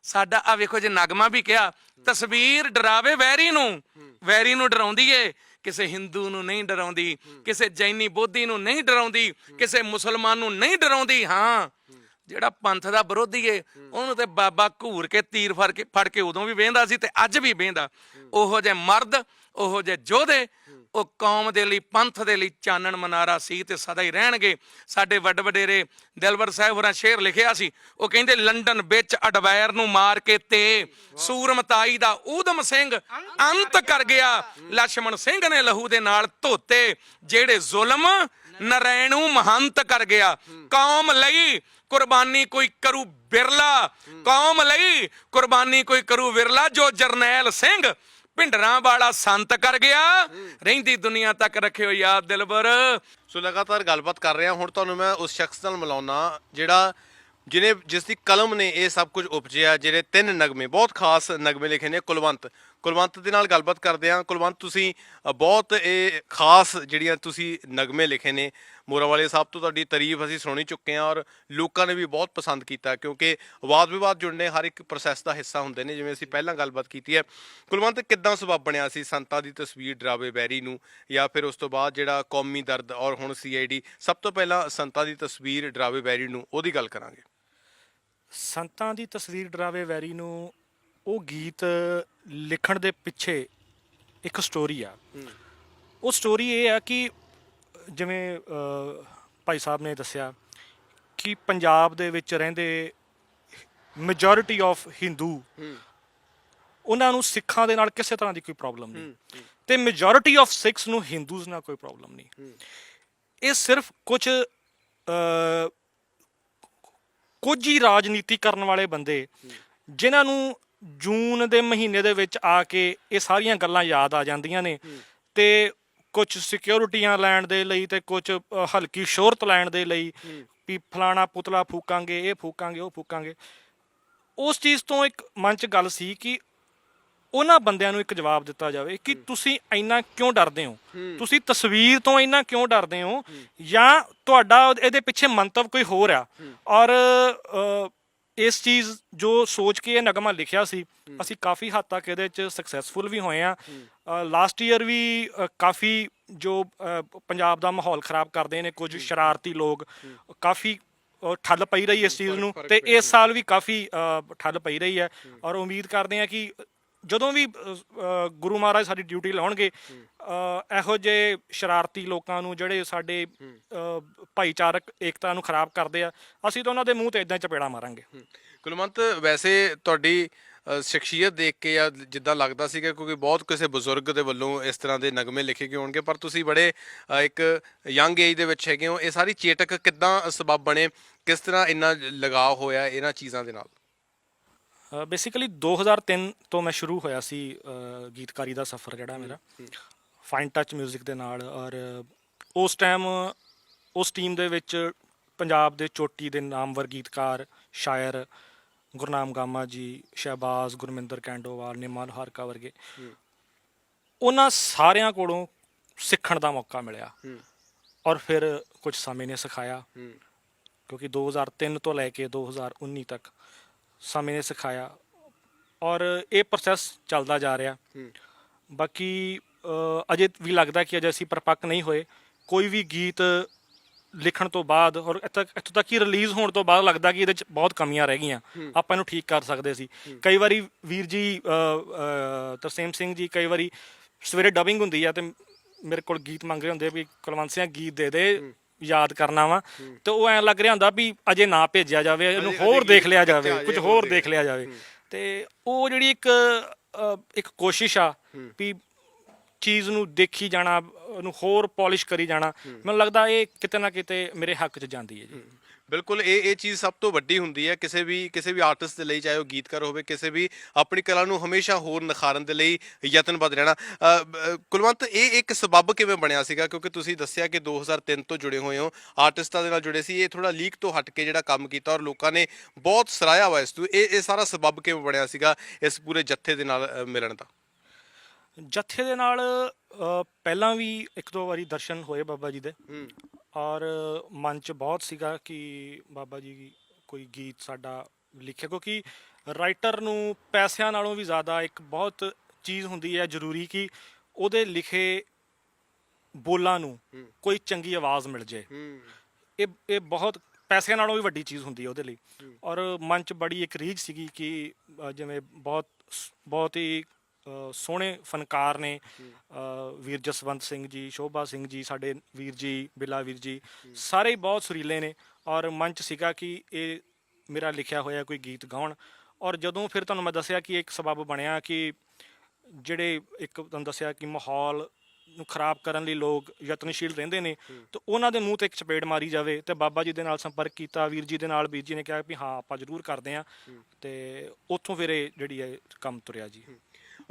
ਸਾਡਾ ਆ ਵੇਖੋ, ਜੇ ਨਗਮਾ ਵੀ ਕਿਹਾ, ਤਸਵੀਰ ਡਰਾਵੇ ਵੈਰੀ ਨੂੰ ਡਰਾਉਂਦੀ ਏ, ਕਿਸੇ ਹਿੰਦੂ ਨੂੰ ਨਹੀਂ ਡਰਾਉਂਦੀ, ਕਿਸੇ ਜੈਨੀ ਬੋਧੀ ਨੂੰ ਨਹੀਂ ਡਰਾਉਂਦੀ, ਕਿਸੇ ਮੁਸਲਮਾਨ ਨੂੰ ਨਹੀਂ ਡਰਾਉਂਦੀ। ਹਾਂ, ਜਿਹੜਾ ਪੰਥ ਦਾ ਵਿਰੋਧੀ ਏ, ਉਹਨੂੰ ਤੇ ਬਾਬਾ ਘੂਰ ਕੇ ਤੀਰ ਫੜ ਕੇ ਉਦੋਂ ਵੀ ਵੇਂਦਾ ਸੀ ਤੇ ਅੱਜ ਵੀ ਵੇਂਦਾ। ਉਹੋ ਜਿਹੇ ਮਰਦ, ਉਹੋ ਜਿਹੇ ਯੋਧੇ, ਉਹ ਕੌਮ ਦੇ ਲਈ, ਪੰਥ ਦੇ ਲਈ ਚਾਨਣ ਮਨਾਰਾ ਸੀ ਤੇ ਸਦਾ ਹੀ ਰਹਿਣਗੇ। ਸਾਡੇ ਵੱਡ ਵਡੇਰੇ ਦਿਲਬਰ ਸਾਹਿਬ ਹੋਰਾਂ ਸ਼ੇਰ ਲਿਖਿਆ ਸੀ, ਉਹ ਕਹਿੰਦੇ ਲੰਡਨ ਵਿੱਚ ਅਡਵਾਇਰ ਨੂੰ ਮਾਰ ਕੇ ਤੇ ਸੂਰਮਤਾਈ ਦਾ ਊਧਮ ਸਿੰਘ ਅੰਤ ਕਰ ਗਿਆ। ਲਛਮਣ ਸਿੰਘ ਨੇ ਲਹੂ ਦੇ ਨਾਲ ਧੋਤੇ, ਜਿਹੜੇ ਜ਼ੁਲਮ ਨਰੈਣੂ ਮਹੰਤ ਕਰ ਗਿਆ। ਕੌਮ ਲਈ ਕੁਰਬਾਨੀ ਕੋਈ ਕਰੂ ਬਿਰਲਾ, ਕੌਮ ਲਈ ਕੁਰਬਾਨੀ ਕੋਈ ਕਰੂ ਵਿਰਲਾ, ਜੋ ਜਰਨੈਲ ਸਿੰਘ ਭਿੰਡਰਾਂ ਵਾਲਾ ਸੰਤ ਕਰ ਗਿਆ। ਰਹਿੰਦੀ ਦੁਨੀਆ ਤੱਕ ਰੱਖਿਓ ਯਾਦ ਦਿਲਬਰ। ਸੋ ਲਗਾਤਾਰ ਗੱਲਬਾਤ ਕਰ ਰਿਹਾ। ਹੁਣ ਤੁਹਾਨੂੰ ਮੈਂ ਉਸ ਸ਼ਖਸ ਨਾਲ ਮਿਲਾਉਣਾ ਜਿਸ ਦੀ ਕਲਮ ਨੇ ਇਹ ਸਭ ਕੁਝ ਉਪਜਿਆ, ਜਿਹੜੇ 3 ਨਗਮੇ, ਬਹੁਤ ਖਾਸ ਨਗਮੇ ਲਿਖੇ ਨੇ। ਕੁਲਵੰਤ ਦੇ ਨਾਲ ਗੱਲਬਾਤ ਕਰਦੇ ਹਾਂ। ਕੁਲਵੰਤ, ਤੁਸੀਂ ਬਹੁਤ ਇਹ ਖਾਸ ਜਿਹੜੀਆਂ ਤੁਸੀਂ ਨਗਮੇ ਲਿਖੇ ਨੇ, ਮੋਰਾ ਵਾਲੇ ਸਾਹਿਬ ਤੋਂ ਤੁਹਾਡੀ ਤਾਰੀਫ ਅਸੀਂ ਸੁਣੀ ਚੁੱਕੇ ਹਾਂ ਔਰ ਲੋਕਾਂ ਨੇ ਵੀ ਬਹੁਤ ਪਸੰਦ ਕੀਤਾ, ਕਿਉਂਕਿ ਵਾਦ ਵਿਵਾਦ ਜੁੜਨੇ ਹਰ ਇੱਕ ਪ੍ਰੋਸੈਸ ਦਾ ਹਿੱਸਾ ਹੁੰਦੇ ਨੇ, ਜਿਵੇਂ ਅਸੀਂ ਪਹਿਲਾਂ ਗੱਲਬਾਤ ਕੀਤੀ ਹੈ। ਕੁਲਵੰਤ, ਕਿੱਦਾਂ ਸਬੱਬ ਬਣਿਆ ਸੀ ਸੰਤਾਂ ਦੀ ਤਸਵੀਰ ਡਰਾਵੇ ਵੈਰੀ ਨੂੰ, ਜਾਂ ਫਿਰ ਉਸ ਤੋਂ ਬਾਅਦ ਜਿਹੜਾ ਕੌਮੀ ਦਰਦ ਔਰ ਹੁਣ CID? ਸਭ ਤੋਂ ਪਹਿਲਾਂ ਸੰਤਾਂ ਦੀ ਤਸਵੀਰ ਡਰਾਵੇ ਵੈਰੀ ਨੂੰ, ਉਹਦੀ ਗੱਲ ਕਰਾਂਗੇ। ਸੰਤਾਂ ਦੀ ਤਸਵੀਰ ਡਰਾਵੇ ਵੈਰੀ ਨੂੰ, ਉਹ ਗੀਤ ਲਿਖਣ ਦੇ ਪਿੱਛੇ ਇੱਕ ਸਟੋਰੀ ਆ। ਉਹ ਸਟੋਰੀ ਇਹ ਆ ਕਿ ਜਿਵੇਂ ਭਾਈ ਸਾਹਿਬ ਨੇ ਦੱਸਿਆ ਕਿ ਪੰਜਾਬ ਦੇ ਵਿੱਚ ਰਹਿੰਦੇ ਮੈਜੋਰਿਟੀ ਆਫ ਹਿੰਦੂ, ਉਹਨਾਂ ਨੂੰ ਸਿੱਖਾਂ ਦੇ ਨਾਲ ਕਿਸੇ ਤਰ੍ਹਾਂ ਦੀ ਕੋਈ ਪ੍ਰੋਬਲਮ ਨਹੀਂ, ਤੇ ਮੈਜੋਰਿਟੀ ਆਫ ਸਿੱਖਸ ਨੂੰ ਹਿੰਦੂਜ਼ ਨਾਲ ਕੋਈ ਪ੍ਰੋਬਲਮ ਨਹੀਂ। ਇਹ ਸਿਰਫ ਕੁਝ ਹੀ ਰਾਜਨੀਤੀ ਕਰਨ ਵਾਲੇ ਬੰਦੇ, ਜਿਨ੍ਹਾਂ ਨੂੰ ਜੂਨ ਦੇ ਮਹੀਨੇ ਦੇ ਵਿੱਚ ਆ ਕੇ ਇਹ ਸਾਰੀਆਂ ਗੱਲਾਂ ਯਾਦ ਆ ਜਾਂਦੀਆਂ ਨੇ, ਤੇ ਕੁਝ ਸਿਕਿਉਰਿਟੀਆਂ ਲੈਣ ਦੇ ਲਈ ਤੇ ਕੁਝ ਹਲਕੀ ਸ਼ੋਹਰਤ ਲੈਣ ਦੇ ਲਈ ਵੀ ਫਲਾਣਾ ਪੁਤਲਾ ਫੂਕਾਂਗੇ, ਇਹ ਫੂਕਾਂਗੇ, ਉਹ ਫੂਕਾਂਗੇ। ਉਸ ਚੀਜ਼ ਤੋਂ ਇੱਕ ਮਨ 'ਚ ਗੱਲ ਸੀ ਕਿ ਉਹਨਾਂ ਬੰਦਿਆਂ ਨੂੰ ਇੱਕ ਜਵਾਬ ਦਿੱਤਾ ਜਾਵੇ ਕਿ ਤੁਸੀਂ ਇੰਨਾ ਕਿਉਂ ਡਰਦੇ ਹੋ, ਤੁਸੀਂ ਤਸਵੀਰ ਤੋਂ ਇੰਨਾ ਕਿਉਂ ਡਰਦੇ ਹੋ, ਜਾਂ ਤੁਹਾਡਾ ਇਹਦੇ ਪਿੱਛੇ ਮੰਤਵ ਕੋਈ ਹੋਰ ਆ। ਔਰ ਇਸ ਚੀਜ਼ ਜੋ ਸੋਚ ਕੇ ਇਹ ਨਗਮਾ ਲਿਖਿਆ ਸੀ, ਅਸੀਂ ਕਾਫੀ ਹੱਦ ਤੱਕ ਇਹਦੇ 'ਚ ਸਕਸੈਸਫੁਲ ਵੀ ਹੋਏ ਆ। ਲਾਸਟ ਈਅਰ ਵੀ ਕਾਫੀ ਜੋ ਪੰਜਾਬ ਦਾ ਮਾਹੌਲ ਖਰਾਬ ਕਰਦੇ ਨੇ ਕੁਝ ਸ਼ਰਾਰਤੀ ਲੋਕ, ਕਾਫੀ ਠੱਲ ਪਈ ਰਹੀ ਇਸ ਚੀਜ਼ ਨੂੰ, ਤੇ ਇਸ ਸਾਲ ਵੀ ਕਾਫੀ ਠੱਲ ਪਈ ਰਹੀ ਹੈ। ਔਰ ਉਮੀਦ ਕਰਦੇ ਹਾਂ ਕਿ ਜਦੋਂ ਵੀ ਗੁਰੂ ਮਹਾਰਾਜ ਸਾਡੀ ਡਿਊਟੀ ਲਾਉਣਗੇ, ਇਹੋ ਜਿਹੇ ਸ਼ਰਾਰਤੀ ਲੋਕਾਂ ਨੂੰ ਜਿਹੜੇ ਸਾਡੇ ਭਾਈਚਾਰਕ ਏਕਤਾ ਨੂੰ ਖਰਾਬ ਕਰਦੇ ਆ, ਅਸੀਂ ਤਾਂ ਉਹਨਾਂ ਦੇ ਮੂੰਹ ਤੇ ਇਦਾਂ ਚਪੇੜਾ ਮਾਰਾਂਗੇ। ਕੁਲਵੰਤ, ਵੈਸੇ ਤੁਹਾਡੀ ਸ਼ਖਸੀਅਤ ਦੇਖ ਕੇ ਜਾਂ ਜਿੱਦਾਂ ਲੱਗਦਾ ਸੀਗਾ, ਕਿਉਂਕਿ ਬਹੁਤ ਕਿਸੇ ਬਜ਼ੁਰਗ ਦੇ ਵੱਲੋਂ ਇਸ ਤਰ੍ਹਾਂ ਦੇ ਨਗਮੇ ਲਿਖੇ ਗਏ ਹੋਣਗੇ, ਪਰ ਤੁਸੀਂ ਬੜੇ ਇੱਕ ਯੰਗ ਏਜ ਦੇ ਵਿੱਚ ਹੈਗੇ ਹੋ। ਇਹ ਸਾਰੀ ਚੇਟਕ ਕਿੱਦਾਂ ਸਬੱਬ ਬਣੇ, ਕਿਸ ਤਰ੍ਹਾਂ ਇੰਨਾ ਲਗਾਅ ਹੋਇਆ ਇਹਨਾਂ ਚੀਜ਼ਾਂ ਦੇ ਨਾਲ? ਬੇਸਿਕਲੀ 2003 ਤੋਂ ਮੈਂ ਸ਼ੁਰੂ ਹੋਇਆ ਸੀ ਗੀਤਕਾਰੀ ਦਾ ਸਫ਼ਰ ਜਿਹੜਾ ਮੇਰਾ ਫਾਈਨ ਟੱਚ ਮਿਊਜ਼ਿਕ ਦੇ ਨਾਲ। ਔਰ ਉਸ ਟਾਈਮ ਉਸ ਟੀਮ ਦੇ ਵਿੱਚ ਪੰਜਾਬ ਦੇ ਚੋਟੀ ਦੇ ਨਾਮਵਰ ਗੀਤਕਾਰ, ਸ਼ਾਇਰ ਗੁਰਨਾਮ ਗਾਮਾ ਜੀ, ਸ਼ਹਿਬਾਜ਼, ਗੁਰਮਿੰਦਰ ਕੈਂਡੋਵਾਲ, ਨਿਮਾ ਲੋਹਾਰਕਾ ਵਰਗੇ, ਉਹਨਾਂ ਸਾਰਿਆਂ ਕੋਲੋਂ ਸਿੱਖਣ ਦਾ ਮੌਕਾ ਮਿਲਿਆ। ਔਰ ਫਿਰ ਕੁਝ ਸਮੇਂ ਨੇ ਸਿਖਾਇਆ, ਕਿਉਂਕਿ 2003 ਤੋਂ ਲੈ ਕੇ 2019 ਤੱਕ ਸਮੇਂ ਨੇ ਸਿਖਾਇਆ, ਔਰ ਇਹ ਪ੍ਰੋਸੈਸ ਚੱਲਦਾ ਜਾ ਰਿਹਾ। ਬਾਕੀ ਅਜੇ ਵੀ ਲੱਗਦਾ ਕਿ ਅਜੇ ਅਸੀਂ ਪਰਪੱਕ ਨਹੀਂ ਹੋਏ। ਕੋਈ ਵੀ ਗੀਤ ਲਿਖਣ ਤੋਂ ਬਾਅਦ ਔਰ ਇੱਥੋਂ ਤੱਕ ਕਿ ਰਿਲੀਜ਼ ਹੋਣ ਤੋਂ ਬਾਅਦ ਲੱਗਦਾ ਕਿ ਇਹਦੇ 'ਚ ਬਹੁਤ ਕਮੀਆਂ ਰਹਿ ਗਈਆਂ, ਆਪਾਂ ਇਹਨੂੰ ਠੀਕ ਕਰ ਸਕਦੇ ਸੀ। ਕਈ ਵਾਰੀ ਵੀਰ ਜੀ ਤਰਸੇਮ ਸਿੰਘ ਜੀ, ਕਈ ਵਾਰੀ ਸਵੇਰੇ ਡਬਿੰਗ ਹੁੰਦੀ ਆ ਤੇ ਮੇਰੇ ਕੋਲ ਗੀਤ ਮੰਗ ਰਹੇ ਹੁੰਦੇ ਵੀ ਕੁਲਵੰਤ ਸਿੰਘ ਗੀਤ ਦੇ ਦੇ, ਯਾਦ ਕਰਨਾ ਵਾ, ਤੇ ਉਹ ਐਂ ਲੱਗ ਰਿਹਾ ਹੁੰਦਾ ਵੀ ਅਜੇ ਨਾ ਭੇਜਿਆ ਜਾਵੇ, ਇਹਨੂੰ ਹੋਰ ਦੇਖ ਲਿਆ ਜਾਵੇ, ਕੁਝ ਹੋਰ ਦੇਖ ਲਿਆ ਜਾਵੇ। ਤੇ ਉਹ ਜਿਹੜੀ ਇੱਕ ਕੋਸ਼ਿਸ਼ ਆ ਵੀ ਚੀਜ਼ ਨੂੰ ਦੇਖੀ ਜਾਣਾ, ਉਹਨੂੰ ਹੋਰ ਪੋਲਿਸ਼ ਕਰੀ ਜਾਣਾ, ਮੈਨੂੰ ਲੱਗਦਾ ਇਹ ਕਿਤੇ ਨਾ ਕਿਤੇ ਮੇਰੇ ਹੱਕ 'ਚ ਜਾਂਦੀ ਹੈ ਜੀ। ਬਿਲਕੁਲ, ਇਹ ਚੀਜ਼ ਸਭ ਤੋਂ ਵੱਡੀ ਹੁੰਦੀ ਹੈ ਕਿਸੇ ਵੀ ਆਰਟਿਸਟ ਦੇ ਲਈ, ਚਾਹੇ ਉਹ ਗੀਤਕਾਰ ਹੋਵੇ, ਕਿਸੇ ਵੀ ਆਪਣੀ ਕਲਾ ਨੂੰ ਹਮੇਸ਼ਾ ਹੋਰ ਨਿਖਾਰਨ ਦੇ ਲਈ ਯਤਨਬੱਧ ਰਹਿਣਾ। ਕੁਲਵੰਤ, ਇਹ ਇੱਕ ਸਬੱਬ ਕਿਵੇਂ ਬਣਿਆ ਸੀਗਾ? ਕਿਉਂਕਿ ਤੁਸੀਂ ਦੱਸਿਆ ਕਿ 2003 ਤੋਂ ਜੁੜੇ ਹੋਏ ਹੋ, ਆਰਟਿਸਟਾਂ ਦੇ ਨਾਲ ਜੁੜੇ ਸੀ, ਇਹ ਥੋੜਾ ਲੀਕ ਤੋਂ ਹਟ ਕੇ ਜਿਹੜਾ ਕੰਮ ਕੀਤਾ ਔਰ ਲੋਕਾਂ ਨੇ ਬਹੁਤ ਸਰਾਹਿਆ ਵਾ ਇਸ ਤੋਂ। ਇਹ ਸਾਰਾ ਸਬੱਬ ਕਿਵੇਂ ਬਣਿਆ ਸੀਗਾ ਇਸ ਪੂਰੇ ਜੱਥੇ ਦੇ ਨਾਲ ਮਿਲਣ ਦਾ? ਜੱਥੇ ਦੇ ਨਾਲ ਪਹਿਲਾਂ ਵੀ ਇੱਕ ਦੋ ਵਾਰੀ ਦਰਸ਼ਨ ਹੋਏ ਬਾਬਾ ਜੀ ਦੇ, ਔਰ ਮਨ 'ਚ ਬਹੁਤ ਸੀਗਾ ਕਿ ਬਾਬਾ ਜੀ ਕੋਈ ਗੀਤ ਸਾਡਾ ਲਿਖੇ, ਕਿਉਂਕਿ ਰਾਈਟਰ ਨੂੰ ਪੈਸਿਆਂ ਨਾਲੋਂ ਵੀ ਜ਼ਿਆਦਾ ਇੱਕ ਬਹੁਤ ਚੀਜ਼ ਹੁੰਦੀ ਹੈ ਜ਼ਰੂਰੀ ਕਿ ਉਹਦੇ ਲਿਖੇ ਬੋਲਾਂ ਨੂੰ ਕੋਈ ਚੰਗੀ ਆਵਾਜ਼ ਮਿਲ ਜੇ। ਇਹ ਬਹੁਤ ਪੈਸਿਆਂ ਨਾਲੋਂ ਵੀ ਵੱਡੀ ਚੀਜ਼ ਹੁੰਦੀ ਹੈ ਉਹਦੇ ਲਈ। ਔਰ ਮਨ 'ਚ ਬੜੀ ਇੱਕ ਰੀਝ ਸੀਗੀ ਕਿ ਜਿਵੇਂ ਬਹੁਤ ਹੀ ਸੋਹਣੇ ਫਨਕਾਰ ਨੇ, ਵੀਰ ਜਸਵੰਤ ਸਿੰਘ ਜੀ, ਸ਼ੋਭਾ ਸਿੰਘ ਜੀ, ਸਾਡੇ ਵੀਰ ਜੀ, ਬਿੱਲਾ ਵੀਰ ਜੀ, ਸਾਰੇ ਹੀ ਬਹੁਤ ਸੁਰੀਲੇ ਨੇ। ਔਰ ਮਨ 'ਚ ਸੀਗਾ ਕਿ ਇਹ ਮੇਰਾ ਲਿਖਿਆ ਹੋਇਆ ਕੋਈ ਗੀਤ ਗਾਉਣ। ਔਰ ਜਦੋਂ ਫਿਰ ਤੁਹਾਨੂੰ ਮੈਂ ਦੱਸਿਆ ਕਿ ਇੱਕ ਸਬੱਬ ਬਣਿਆ ਕਿ ਜਿਹੜੇ ਇੱਕ ਤੁਹਾਨੂੰ ਦੱਸਿਆ ਕਿ ਮਾਹੌਲ ਨੂੰ ਖਰਾਬ ਕਰਨ ਲਈ ਲੋਕ ਯਤਨਸ਼ੀਲ ਰਹਿੰਦੇ ਨੇ, ਤੇ ਉਹਨਾਂ ਦੇ ਮੂੰਹ ਤੇ ਇੱਕ ਚਪੇੜ ਮਾਰੀ ਜਾਵੇ। ਤੇ ਬਾਬਾ ਜੀ ਦੇ ਨਾਲ ਸੰਪਰਕ ਕੀਤਾ, ਵੀਰ ਜੀ ਦੇ ਨਾਲ, ਵੀਰ ਜੀ ਨੇ ਕਿਹਾ ਵੀ ਹਾਂ ਆਪਾਂ ਜ਼ਰੂਰ ਕਰਦੇ ਹਾਂ, ਤੇ ਉੱਥੋਂ ਫਿਰ ਇਹ ਜਿਹੜੀ ਹੈ ਕੰਮ ਤੁਰਿਆ ਜੀ।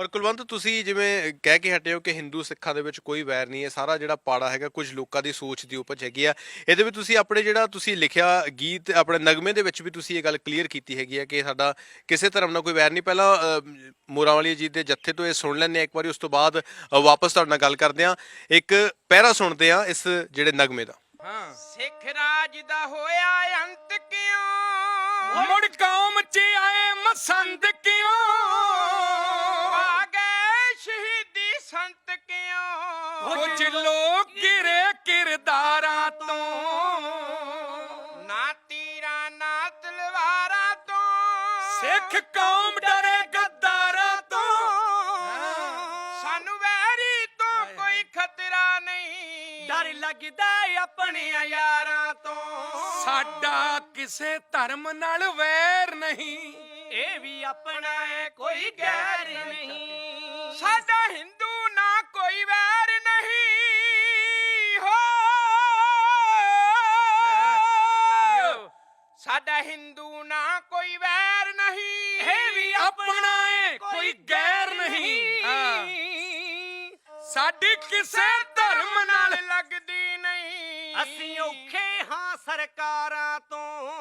ਔਰ ਕੁਲਵੰਤ, ਤੁਸੀਂ ਜਿਵੇਂ ਕਹਿ ਕੇ ਹਟੇ ਹੋ ਕਿ ਹਿੰਦੂ ਸਿੱਖਾਂ ਦੇ ਵਿੱਚ ਕੋਈ ਵੈਰ ਨਹੀਂ ਹੈ, ਸਾਰਾ ਜਿਹੜਾ ਪਾੜਾ ਹੈਗਾ ਕੁਝ ਲੋਕਾਂ ਦੀ ਸੋਚ ਦੀ ਉਪਜ ਹੈਗੀ ਆ। ਇਹਦੇ ਵਿੱਚ ਤੁਸੀਂ ਆਪਣੇ ਜਿਹੜਾ ਤੁਸੀਂ ਲਿਖਿਆ ਗੀਤ, ਆਪਣੇ ਨਗਮੇ ਦੇ ਵਿੱਚ ਵੀ ਤੁਸੀਂ ਇਹ ਗੱਲ ਕਲੀਅਰ ਕੀਤੀ ਹੈਗੀ ਹੈ ਕਿ ਸਾਡਾ ਕਿਸੇ ਧਰਮ ਨਾਲ ਕੋਈ ਵੈਰ ਨਹੀਂ। ਪਹਿਲਾਂ ਮੋਰਾਂਵਾਲੀ ਜੀ ਦੇ ਜੱਥੇ ਤੋਂ ਇਹ ਸੁਣ ਲੈਂਦੇ ਹਾਂ ਇੱਕ ਵਾਰੀ, ਉਸ ਤੋਂ ਬਾਅਦ ਵਾਪਸ ਤੁਹਾਡੇ ਨਾਲ ਗੱਲ ਕਰਦੇ ਹਾਂ। ਇੱਕ ਪਹਿਰਾ ਸੁਣਦੇ ਹਾਂ ਇਸ ਜਿਹੜੇ ਨਗਮੇ ਦਾ। ਸਿੱਖ ਰਾਜ ਦਾ ਹੋਇਆ ਅੰਤ ਕਿਉਂ, ਮੁੜ ਕੌਮ 'ਚ ਆਏ ਮਸੰਦ ਕਿਉਂ, ਆ ਗਏ ਸ਼ਹੀਦੀ ਸੰਤ ਕਿਉਂ, ਕੁਝ ਲੋਕ ਗਿਰੇ ਕਿਰਦਾਰਾਂ ਤੋਂ, ਨਾ ਤੀਰਾਂ ਨਾ ਤਲਵਾਰਾਂ ਤੋਂ, ਸਿੱਖ ਕੌਮ ਡਰੇ ਗੱਦਾਰਾਂ ਤੋਂ, ਸਾਨੂੰ ਵੈਰੀ ਤੋਂ ਕੋਈ ਖਤਰਾ ਨਹੀਂ, ਡਰ ਲੱਗਦਾ ਆਪਣਿਆਂ ਯਾਰਾਂ ਤੋਂ, ਸਾਡਾ ਕਿਸੇ ਧਰਮ ਨਾਲ ਵੈਰ ਨਹੀਂ, ਇਹ ਵੀ ਆਪਣਾ ਹੈ ਕੋਈ ਗੈਰ ਨਹੀਂ, ਸਾਡਾ ਹਿੰਦੂ ਨਾ ਕੋਈ ਵੈਰ ਨਹੀਂ ਹੋ, ਸਾਡਾ ਹਿੰਦੂ ਨਾ ਕੋਈ ਵੈਰ ਨਹੀਂ, ਇਹ ਵੀ ਆਪਣਾ ਹੈ ਕੋਈ ਗੈਰ ਨਹੀਂ, ਸਾਡੀ ਕਿਸੇ ਧਰਮ ਨਾਲ ਲੱਗਦੀ ਨਹੀਂ, ਅਸੀਂ ਔਖੇ ਹਾਂ ਸਰਕਾਰਾਂ ਤੋਂ,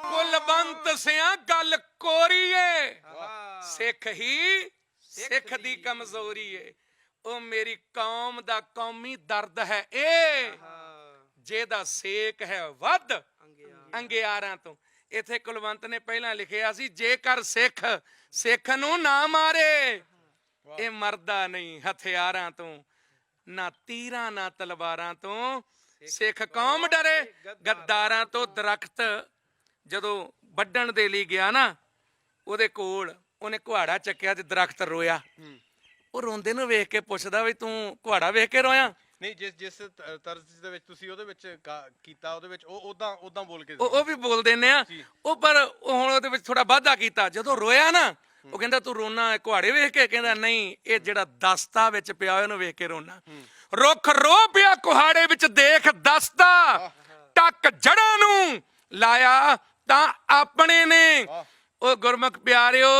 ਕੁਲਵੰਤ ਸਿਆਂ ਗੱਲ ਕੋਰੀਏ, ਸਿੱਖ ਹੀ ਸਿੱਖ ਦੀ ਕਮਜ਼ੋਰੀ ਏ ਉਹ ਮੇਰੀ ਕੌਮ ਦਾ ਕੌਮੀ ਦਰਦ ਹੈ ਇਹ ਜਿਹਦਾ ਸੇਕ ਹੈ ਵੱਧ ਅੰਗਿਆਰਾਂ ਤੋਂ। ਇੱਥੇ ਕੁਲਵੰਤ ਨੇ ਪਹਿਲਾਂ ਲਿਖਿਆ ਸੀ ਜੇਕਰ ਸਿੱਖ ਨੂੰ ਨਾ ਮਾਰੇ ਇਹ ਮਰਦਾ ਨਹੀਂ ਹਥਿਆਰਾਂ ਤੋਂ, ਨਾ ਤੀਰਾਂ ਨਾ ਤਲਵਾਰਾਂ ਤੋਂ। ਸਿੱਖ ਕੌਮ ਡਰੇ ਗੱਦਾਰਾਂ ਤੋਂ। ਦਰਖਤ ਜਦੋਂ ਵੱਢਣ ਦੇ ਲਈ ਗਿਆ ਨਾ ਉਹਦੇ ਕੋਲ ਉਹਨੇ ਕੁਹਾੜਾ ਚੱਕਿਆ ਤੇ ਦਰਖਤ ਰੋਇਆ। ਉਹ ਰੋਂਦੇ ਨੂੰ ਵੇਖ ਕੇ ਪੁੱਛਦਾ ਵੀ ਤੂੰ ਕੁਹਾੜਾ ਵੇਖ ਕੇ ਰੋਇਆ? ਨਹੀਂ, ਜਿਸ ਤਰਜ਼ ਦੇ ਵਿੱਚ ਤੁਸੀਂ ਉਹਦੇ ਵਿੱਚ ਕੀਤਾ ਉਹਦੇ ਵਿੱਚ ਉਹ ਉਦਾਂ ਬੋਲ ਕੇ ਉਹ ਵੀ ਬੋਲ ਦਿੰਦੇ ਆ ਉਹ, ਪਰ ਹੁਣ ਉਹਦੇ ਵਿੱਚ ਥੋੜਾ ਵਾਧਾ ਕੀਤਾ। ਜਦੋਂ ਰੋਇਆ ਨਾ ਉਹ ਕਹਿੰਦਾ ਤੂੰ ਰੋਣਾ ਕੁਹਾੜੇ ਵੇਖ ਕੇ? ਕਹਿੰਦਾ ਨਹੀਂ, ਇਹ ਜਿਹੜਾ ਦਸਤਾ ਵਿੱਚ ਪਿਆ ਉਹਨੂੰ ਵੇਖ ਕੇ ਰੋਣਾ। ਰੁੱਖ ਰੋ ਪਿਆ ਕੁਹਾੜੇ ਵਿੱਚ ਦੇਖ ਦਸਤਾ, ਟੱਕ ਜੜਾਂ ਨੂੰ ਲਾਇਆ ਤਾਂ ਆਪਣੇ ਨੇ। ਉਹ ਗੁਰਮੁਖ ਪਿਆਰਿਓ,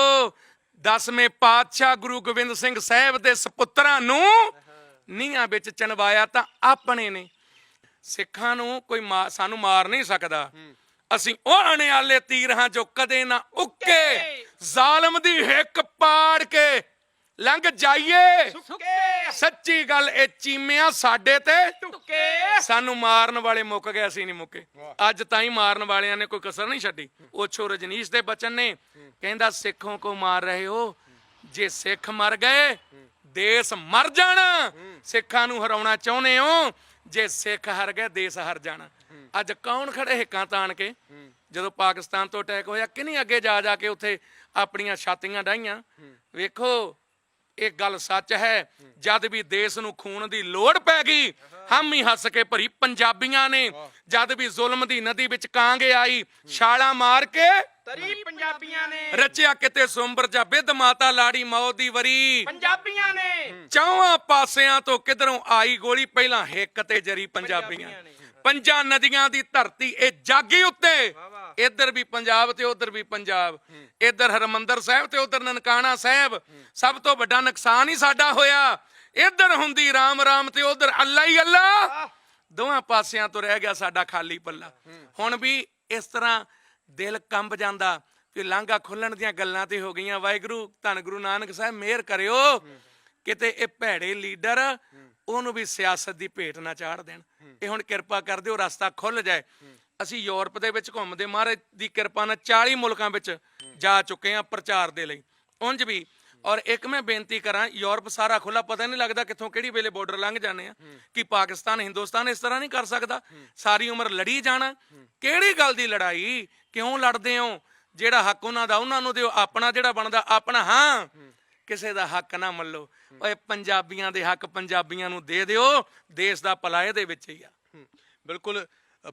10ਵੇਂ ਪਾਤਸ਼ਾਹ ਗੁਰੂ ਗੋਬਿੰਦ ਸਿੰਘ ਸਾਹਿਬ ਦੇ ਸਪੁੱਤਰਾਂ ਨੂੰ ਨੀਹਾਂ ਵਿੱਚ ਚਣਵਾਇਆ ਤਾਂ ਆਪਣੇ ਨੇ। ਸਿੱਖਾਂ ਨੂੰ ਕੋਈ ਸਾਨੂੰ ਮਾਰ ਨਹੀਂ ਸਕਦਾ। ਅਸੀਂ ਉਹ ਅਣਿਆਲੇ ਤੀਰ ਹਾਂ ਜੋ ਕਦੇ ਨਾ ਉੱਕੇ, ਜ਼ਾਲਮ ਦੀ ਹਿੱਕ ਪਾੜ ਕੇ ਲੰਘ ਜਾਈਏ। ਸੱਚੀ ਗੱਲ ਇਹ ਚੀਮਿਆਂ ਸਾਡੇ ਤੇ ਸਾਨੂੰ ਮਾਰਨ ਵਾਲੇ ਮੁੱਕ ਗਏ, ਅਸੀਂ ਨਹੀਂ ਮੁੱਕੇ। ਅੱਜ ਤਾਈਂ ਮਾਰਨ ਵਾਲਿਆਂ ਨੇ ਕੋਈ ਕਸਰ ਨਹੀਂ ਛੱਡੀ। ਓਛੋ ਰਜਨੀਸ਼ ਦੇ ਬਚਨ ਨੇ ਕਹਿੰਦਾ ਸਿੱਖੋਂ ਕੋ ਮਾਰ ਰਹੇ ਹੋ, ਜੇ ਸਿੱਖ ਮਰ ਗਏ ਦੇਸ਼ ਮਰ ਜਾਣਾ। ਸਿੱਖਾਂ ਨੂੰ ਹਰਾਉਣਾ ਚਾਹੁੰਦੇ ਹੋ, ਜੇ ਸਿੱਖ ਹਾਰ ਗਏ ਦੇਸ਼ ਹਾਰ ਜਾਣਾ। ਅੱਜ ਕੌਣ ਖੜੇ ਹਿੱਕਾਂ ਤਾਣ ਕੇ? ਜਦੋਂ ਪਾਕਿਸਤਾਨ ਤੋਂ ਅਟੈਕ ਹੋਇਆ ਕਿੰਨੀ ਅੱਗੇ ਜਾ ਕੇ ਉੱਥੇ ਆਪਣੀਆਂ ਛਾਤੀਆਂ ਡਾਈਆਂ। ਵੇਖੋ ਇਹ ਗੱਲ ਸੱਚ ਹੈ, ਜਦ ਵੀ ਦੇਸ਼ ਨੂੰ ਖੂਨ ਦੀ ਲੋੜ ਪੈ ਗਈ ਹਮ ਹੀ ਹੱਸ ਕੇ ਭਰੀ ਪੰਜਾਬੀਆਂ ਨੇ। ਜਦ ਵੀ ਜ਼ੁਲਮ ਦੀ ਨਦੀ ਵਿੱਚ ਕਾਂਗੇ ਆਈ ਛਾਲਾਂ ਮਾਰ ਕੇ ਤਰੀ ਪੰਜਾਬੀਆਂ ਨੇ। ਰਚਿਆ ਕਿਤੇ ਸੁੰਬਰ ਜਾ ਬਿੱਧ ਮਾਤਾ ਲਾੜੀ ਮੌਤ ਦੀ ਵਰੀ ਪੰਜਾਬੀਆਂ ਨੇ। ਚੌਹਾਂ ਪਾਸਿਆਂ ਤੋਂ ਕਿਧਰੋਂ ਆਈ ਗੋਲੀ ਪਹਿਲਾਂ ਹਿੱਕ ਤੇ ਜਰੀ ਪੰਜਾਬੀਆਂ। ਪੰਜਾਂ ਨਦੀਆਂ ਦੀ ਧਰਤੀ ਇਹ ਜਾਗੀ ਉੱਤੇ, ਇੱਧਰ ਵੀ ਪੰਜਾਬ ਤੇ ਉੱਧਰ ਵੀ ਪੰਜਾਬ, ਇੱਧਰ ਹਰਮੰਦਰ ਸਾਹਿਬ ਤੇ ਉੱਧਰ ਨਨਕਾਣਾ ਸਾਹਿਬ। ਸਭ ਤੋਂ ਵੱਡਾ ਨੁਕਸਾਨ ਹੀ ਸਾਡਾ ਹੋਇਆ, ਇੱਧਰ ਹੁੰਦੀ ਰਾਮ ਰਾਮ ਤੇ ਉੱਧਰ ਅੱਲਾ ਹੀ ਅੱਲਾ। ਦੋਹਾਂ ਪਾਸਿਆਂ ਤੋਂ ਰਹਿ ਗਿਆ ਸਾਡਾ ਖਾਲੀ ਪੱਲਾ। ਹੁਣ ਵੀ ਇਸ ਤਰ੍ਹਾਂ ਦਿਲ ਕੰਬ ਜਾਂਦਾ ਕਿ ਲਾਂਘਾ ਖੁੱਲਣ ਦੀਆਂ ਗੱਲਾਂ ਤੇ ਹੋ ਗਈਆਂ। ਵਾਹਿਗੁਰੂ ਧੰਨ ਗੁਰੂ ਨਾਨਕ ਸਾਹਿਬ ਮਿਹਰ ਕਰਿਓ ਕਿਤੇ ਇਹ ਭੈੜੇ ਲੀਡਰ ਉਹਨੂੰ ਵੀ ਸਿਆਸਤ ਦੀ ਭੇਟ ਨਾ ਚਾੜ ਦੇਣ। ਇਹ ਹੁਣ ਕਿਰਪਾ ਕਰ ਦਿਓ ਰਸਤਾ ਖੁੱਲ ਜਾਏ। ਅਸੀਂ ਯੂਰਪ ਦੇ ਵਿੱਚ ਘੁੰਮਦੇ ਮਹਾਰਾਜ ਦੀ ਕਿਰਪਾ ਨਾਲ 40 ਮੁਲਕਾਂ ਵਿੱਚ ਜਾ ਚੁੱਕੇ ਹਾਂ ਪ੍ਰਚਾਰ ਦੇ ਲਈ ਉਂਝ ਵੀ। ਔਰ ਇੱਕ ਮੈਂ ਬੇਨਤੀ ਕਰਾਂ, ਯੂਰਪ ਸਾਰਾ ਖੁੱਲਾ, ਪਤਾ ਨਹੀਂ ਲੱਗਦਾ ਕਿੱਥੋਂ ਕਿਹੜੀ ਵੇਲੇ ਬਾਰਡਰ ਲੰਘ ਜਾਂਦੇ ਆ। ਕਿ ਪਾਕਿਸਤਾਨ ਹਿੰਦੁਸਤਾਨ ਇਸ ਤਰ੍ਹਾਂ ਨਹੀਂ ਕਰ ਸਕਦਾ, ਸਾਰੀ ਉਮਰ ਲੜੀ ਜਾਣਾ। ਕਿਹੜੀ ਗੱਲ ਦੀ ਲੜਾਈ? ਕਿਉਂ ਲੜਦੇ ਹੋ? ਜਿਹੜਾ ਹੱਕ ਉਹਨਾਂ ਦਾ ਉਹਨਾਂ ਨੂੰ ਦਿਓ, ਆਪਣਾ ਜਿਹੜਾ ਬਣਦਾ ਆਪਣਾ। ਹਾਂ, ਕਿਸੇ ਦਾ ਹੱਕ ਨਾ ਮੱਲੋ। ਓਏ ਪੰਜਾਬੀਆਂ ਦੇ ਹੱਕ ਪੰਜਾਬੀਆਂ ਨੂੰ ਦੇ ਦਿਓ, ਦੇਸ਼ ਦਾ ਭਲਾ ਇਹਦੇ ਵਿੱਚ ਹੀ ਆ। ਬਿਲਕੁਲ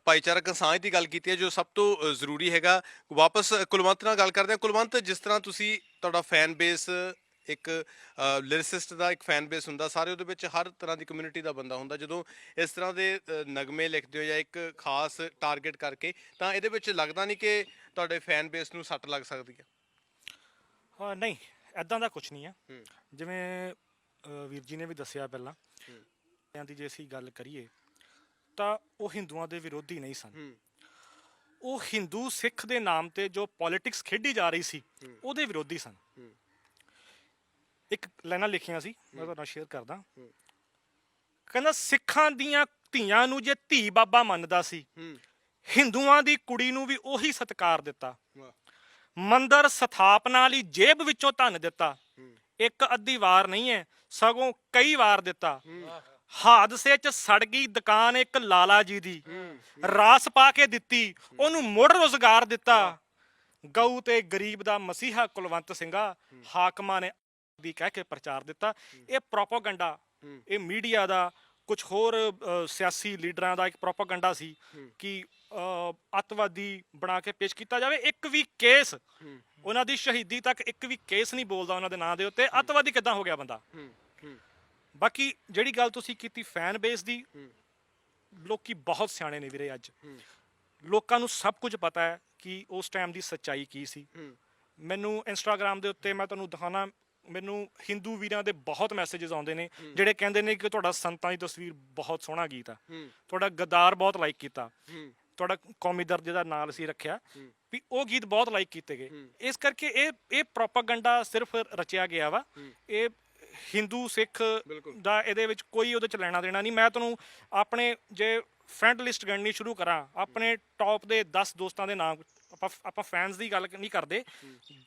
ਭਾਈਚਾਰਕ ਸਾਂਝ ਦੀ ਗੱਲ ਕੀਤੀ ਹੈ ਜੋ ਸਭ ਤੋਂ ਜ਼ਰੂਰੀ ਹੈਗਾ। ਵਾਪਸ ਕੁਲਵੰਤ ਨਾਲ ਗੱਲ ਕਰਦੇ ਹਾਂ। ਕੁਲਵੰਤ, ਜਿਸ ਤਰ੍ਹਾਂ ਤੁਸੀਂ ਤੁਹਾਡਾ ਫੈਨ ਬੇਸ ਇੱਕ ਲਿਰਿਸਿਸਟ ਦਾ ਇੱਕ ਫੈਨ ਬੇਸ ਹੁੰਦਾ, ਸਾਰੇ ਉਹਦੇ ਵਿੱਚ ਹਰ ਤਰ੍ਹਾਂ ਦੀ ਕਮਿਊਨਿਟੀ ਦਾ ਬੰਦਾ ਹੁੰਦਾ। ਜਦੋਂ ਇਸ ਤਰ੍ਹਾਂ ਦੇ ਨਗਮੇ ਲਿਖਦੇ ਹੋ ਜਾਂ ਇੱਕ ਖਾਸ ਟਾਰਗੇਟ ਕਰਕੇ, ਤਾਂ ਇਹਦੇ ਵਿੱਚ ਲੱਗਦਾ ਨਹੀਂ ਕਿ ਤੁਹਾਡੇ ਫੈਨ ਬੇਸ ਨੂੰ ਸੱਟ ਲੱਗ ਸਕਦੀ ਹੈ? ਹਾਂ, ਨਹੀਂ ਐਦਾਂ ਦਾ ਕੁਝ ਨਹੀਂ ਆ। ਜਿਵੇਂ ਵੀਰ ਜੀ ਨੇ ਵੀ ਦੱਸਿਆ ਪਹਿਲਾਂ ਦੀ, ਜੇ ਅਸੀਂ ਗੱਲ ਕਰੀਏ ਤਾਂ ਉਹ ਹਿੰਦੂਆਂ ਦੇ ਵਿਰੋਧੀ ਨਹੀਂ ਸਨ। ਉਹ ਹਿੰਦੂ ਸਿੱਖ ਦੇ ਨਾਮ ਤੇ ਜੋ ਪੋਲਿਟਿਕਸ ਖੇਡੀ ਜਾ ਰਹੀ ਸੀ ਉਹਦੇ ਵਿਰੋਧੀ ਸਨ। ਇੱਕ ਲਾਈਨਾਂ ਲਿਖੀਆਂ ਸੀ, ਮੈਂ ਤੁਹਾਡੇ ਨਾਲ ਸ਼ੇਅਰ ਕਰਦਾ। ਕਹਿੰਦਾ ਸਿੱਖਾਂ ਦੀਆਂ ਧੀਆਂ ਨੂੰ ਜੇ ਧੀ ਬਾਬਾ ਮੰਨਦਾ ਸੀ, ਹਿੰਦੂਆਂ ਦੀ ਕੁੜੀ ਨੂੰ ਵੀ ਉਹੀ ਸਤਿਕਾਰ ਦਿੱਤਾ। ਮੰਦਰ ਸਥਾਪਨਾ ਲਈ ਜੇਬ ਵਿੱਚੋਂ ਧਨ ਦਿੱਤਾ। ਇੱਕ ਅੱਧੀ ਵਾਰ ਨਹੀਂ ਹੈ, ਸਗੋਂ ਕਈ ਵਾਰ ਦਿੱਤਾ। ਹਾਦਸੇ 'ਚ ਸੜ ਗਈ ਦੁਕਾਨ ਇੱਕ ਲਾਲਾ ਜੀ ਦੀ, ਰਾਸ ਪਾ ਕੇ ਦਿੱਤੀ, ਉਹਨੂੰ ਮੁੜ ਰੁਜ਼ਗਾਰ ਦਿੱਤਾ। ਗਊ ਤੇ ਗਰੀਬ ਦਾ ਮਸੀਹਾ ਕੁਲਵੰਤ ਸਿੰਘਾ, ਹਾਕਮਾਂ ਨੇ ਦੀ ਕਹਿ ਕੇ ਪ੍ਰਚਾਰ ਦਿੱਤਾ। ਇਹ ਪ੍ਰੋਪਾਗੈਂਡਾ, ਇਹ ਮੀਡੀਆ ਦਾ, ਕੁਝ ਹੋਰ ਸਿਆਸੀ ਲੀਡਰਾਂ ਦਾ ਇੱਕ ਪ੍ਰੋਪਾਗੈਂਡਾ ਸੀ ਕਿ ਅੱਤਵਾਦੀ ਬਣਾ ਕੇ ਪੇਸ਼ ਕੀਤਾ ਜਾਵੇ। ਇੱਕ ਵੀ ਕੇਸ ਉਹਨਾਂ ਦੀ ਸ਼ਹੀਦੀ ਤੱਕ ਇੱਕ ਵੀ ਕੇਸ ਨਹੀਂ ਬੋਲਦਾ ਉਹਨਾਂ ਦੇ ਨਾਂ ਦੇ ਉੱਤੇ। ਅੱਤਵਾਦੀ ਕਿੱਦਾਂ ਹੋ ਗਿਆ ਬੰਦਾ? ਬਾਕੀ ਜਿਹੜੀ ਗੱਲ ਤੁਸੀਂ ਕੀਤੀ ਫੈਨ ਬੇਸ ਦੀ, ਲੋਕੀ ਬਹੁਤ ਸਿਆਣੇ ਨੇ ਵੀਰੇ। ਅੱਜ ਲੋਕਾਂ ਨੂੰ ਸਭ ਕੁਝ ਪਤਾ ਹੈ ਕਿ ਉਸ ਟਾਈਮ ਦੀ ਸੱਚਾਈ ਕੀ ਸੀ। ਮੈਨੂੰ ਇੰਸਟਾਗ੍ਰਾਮ ਦੇ ਉੱਤੇ ਮੈਂ ਤੁਹਾਨੂੰ ਦਿਖਾਣਾ, ਮੈਨੂੰ ਹਿੰਦੂ ਵੀਰਾਂ ਦੇ ਬਹੁਤ ਮੈਸੇजेस ਆਉਂਦੇ ਨੇ ਜਿਹੜੇ ਕਹਿੰਦੇ ਨੇ ਕਿ ਤੁਹਾਡਾ ਸੰਤਾਂ ਦੀ ਤਸਵੀਰ ਬਹੁਤ ਸੋਹਣਾ ਗੀਤ ਆ, ਤੁਹਾਡਾ ਗੱਦਾਰ ਬਹੁਤ ਲਾਈਕ ਕੀਤਾ, ਤੁਹਾਡਾ ਕੌਮੀ ਦਰਜੇ ਦਾ ਨਾਂ ਅਸੀਂ ਰੱਖਿਆ ਵੀ ਉਹ ਗੀਤ ਬਹੁਤ ਲਾਈਕ ਕੀਤੇ ਗਏ। ਇਸ ਕਰਕੇ ਇਹ ਪ੍ਰੋਪਾਗੈਂਡਾ ਸਿਰਫ ਰਚਿਆ ਗਿਆ ਵਾ। ਇਹ ਹਿੰਦੂ ਸਿੱਖ ਦਾ ਇਹਦੇ ਵਿੱਚ ਕੋਈ ਉਹਦੇ ਚ ਲੈਣਾ ਦੇਣਾ ਨਹੀਂ। ਮੈਂ ਤੁਹਾਨੂੰ ਆਪਣੇ ਜੇ ਫਰੈਂਡ ਲਿਸਟ ਗਣਨੀ ਸ਼ੁਰੂ ਕਰਾਂ, ਆਪਣੇ ਟੌਪ ਦੇ 10 ਦੋਸਤਾਂ ਦੇ ਨਾਮ, ਆਪਾਂ ਫੈਨਸ ਦੀ ਗੱਲ ਨਹੀਂ ਕਰਦੇ,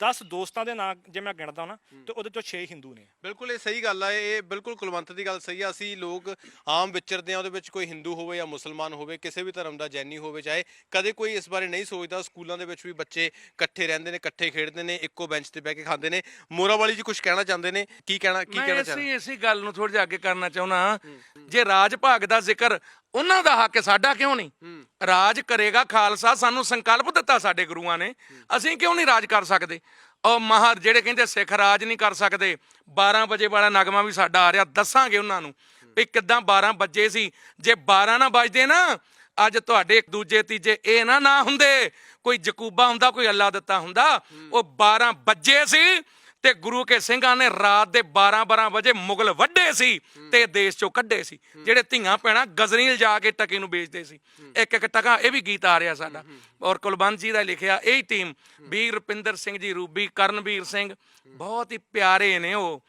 10 ਦੋਸਤਾਂ ਦੇ ਨਾਂ ਜੇ ਮੈਂ ਗਿਣਦਾ ਨਾ ਤੇ ਉਹਦੇ ਚੋਂ 6 ਹਿੰਦੂ ਨੇ। ਬਿਲਕੁਲ ਇਹ ਸਹੀ ਗੱਲ ਆ, ਇਹ ਬਿਲਕੁਲ ਕੁਲਵੰਤ ਦੀ ਗੱਲ ਸਹੀ ਆ। ਅਸੀਂ ਲੋਕ ਆਮ ਵਿਚਰਦੇ ਆ, ਉਹਦੇ ਵਿੱਚ ਕੋਈ ਹਿੰਦੂ ਹੋਵੇ ਜਾਂ ਮੁਸਲਮਾਨ ਹੋਵੇ, ਕਿਸੇ ਵੀ ਧਰਮ ਦਾ ਜੈਨੀ ਹੋਵੇ, ਚਾਹੇ ਕਦੇ ਕੋਈ ਇਸ ਬਾਰੇ ਨਹੀਂ ਸੋਚਦਾ। ਸਕੂਲਾਂ ਦੇ ਵਿੱਚ ਵੀ ਬੱਚੇ ਇਕੱਠੇ ਰਹਿੰਦੇ ਨੇ, ਇਕੱਠੇ ਖੇਡਦੇ ਨੇ, ਇੱਕੋ ਬੈਂਚ ਤੇ ਬਹਿ ਕੇ ਖਾਂਦੇ ਨੇ। ਮੋਰਾਵਾਲੀ ਜੀ ਕੁਝ ਕਹਿਣਾ ਚਾਹੁੰਦੇ ਨੇ, ਕੀ ਕਹਿਣਾ ਚਾਹੁੰਦੇ? ਇਸੇ ਗੱਲ ਨੂੰ ਥੋੜਾ ਜਿਹਾ ਅੱਗੇ ਕਰਨਾ ਚਾਹੁੰਦਾ, ਜੇ ਰਾਜ ਭਾਗ ਦਾ ਜ਼ਿਕਰ ਉਹਨਾਂ ਦਾ ਹੱਕ ਸਾਡਾ ਕਿਉਂ ਨਹੀਂ? ਰਾਜ ਕਰੇਗਾ ਖਾਲਸਾ, ਸਾਨੂੰ ਸੰਕਲਪ ਦਿੱਤਾ ਸਾਡੇ ਗੁਰੂਆਂ ਨੇ, ਅਸੀਂ ਕਿਉਂ ਨਹੀਂ ਰਾਜ ਕਰ ਸਕਦੇ? ਔਰ ਜਿਹੜੇ ਕਹਿੰਦੇ ਸਿੱਖ ਰਾਜ ਨਹੀਂ ਕਰ ਸਕਦੇ, 12 ਵਜੇ ਵਾਲਾ ਨਗਮਾ ਵੀ ਸਾਡਾ ਆ ਰਿਹਾ, ਦੱਸਾਂਗੇ ਉਹਨਾਂ ਨੂੰ ਵੀ ਕਿੱਦਾਂ 12 ਵੱਜੇ ਸੀ। ਜੇ 12 ਨਾ ਵੱਜਦੇ ਨਾ, ਅੱਜ ਤੁਹਾਡੇ ਇੱਕ ਦੂਜੇ ਤੀਜੇ ਇਹ ਨਾ ਹੁੰਦੇ, ਕੋਈ ਜਕੂਬਾ ਹੁੰਦਾ, ਕੋਈ ਅੱਲਾ ਦਿੱਤਾ ਹੁੰਦਾ। ਉਹ 12 ਵੱਜੇ ਸੀ ਤੇ ਗੁਰੂ ਕੇ ਸਿੰਘਾਂ ਨੇ ਰਾਤ ਦੇ 12 ਵਜੇ ਮੁਗਲ ਵੱਢੇ ਸੀ ਤੇ ਦੇਸ਼ ਚੋਂ ਕੱਢੇ ਸੀ। ਜਿਹੜੇ ਧੀਆਂ ਭੈਣਾਂ ਗਜ਼ਨੀ ਲਿਜਾ ਕੇ ਟਕੇ ਨੂੰ ਵੇਚਦੇ ਸੀ, ਇੱਕ ਇੱਕ ਟਕਾ। ਇਹ ਵੀ ਗੀਤ ਆ ਰਿਹਾ ਸਾਡਾ, ਔਰ ਕੁਲਵੰਤ ਜੀ ਦਾ ਲਿਖਿਆ। ਇਹੀ ਟੀਮ, ਵੀਰ ਰੁਪਿੰਦਰ ਸਿੰਘ ਜੀ ਰੂਬੀ, ਕਰਨਵੀਰ ਸਿੰਘ, ਬਹੁਤ ਹੀ ਪਿਆਰੇ ਨੇ ਉਹ,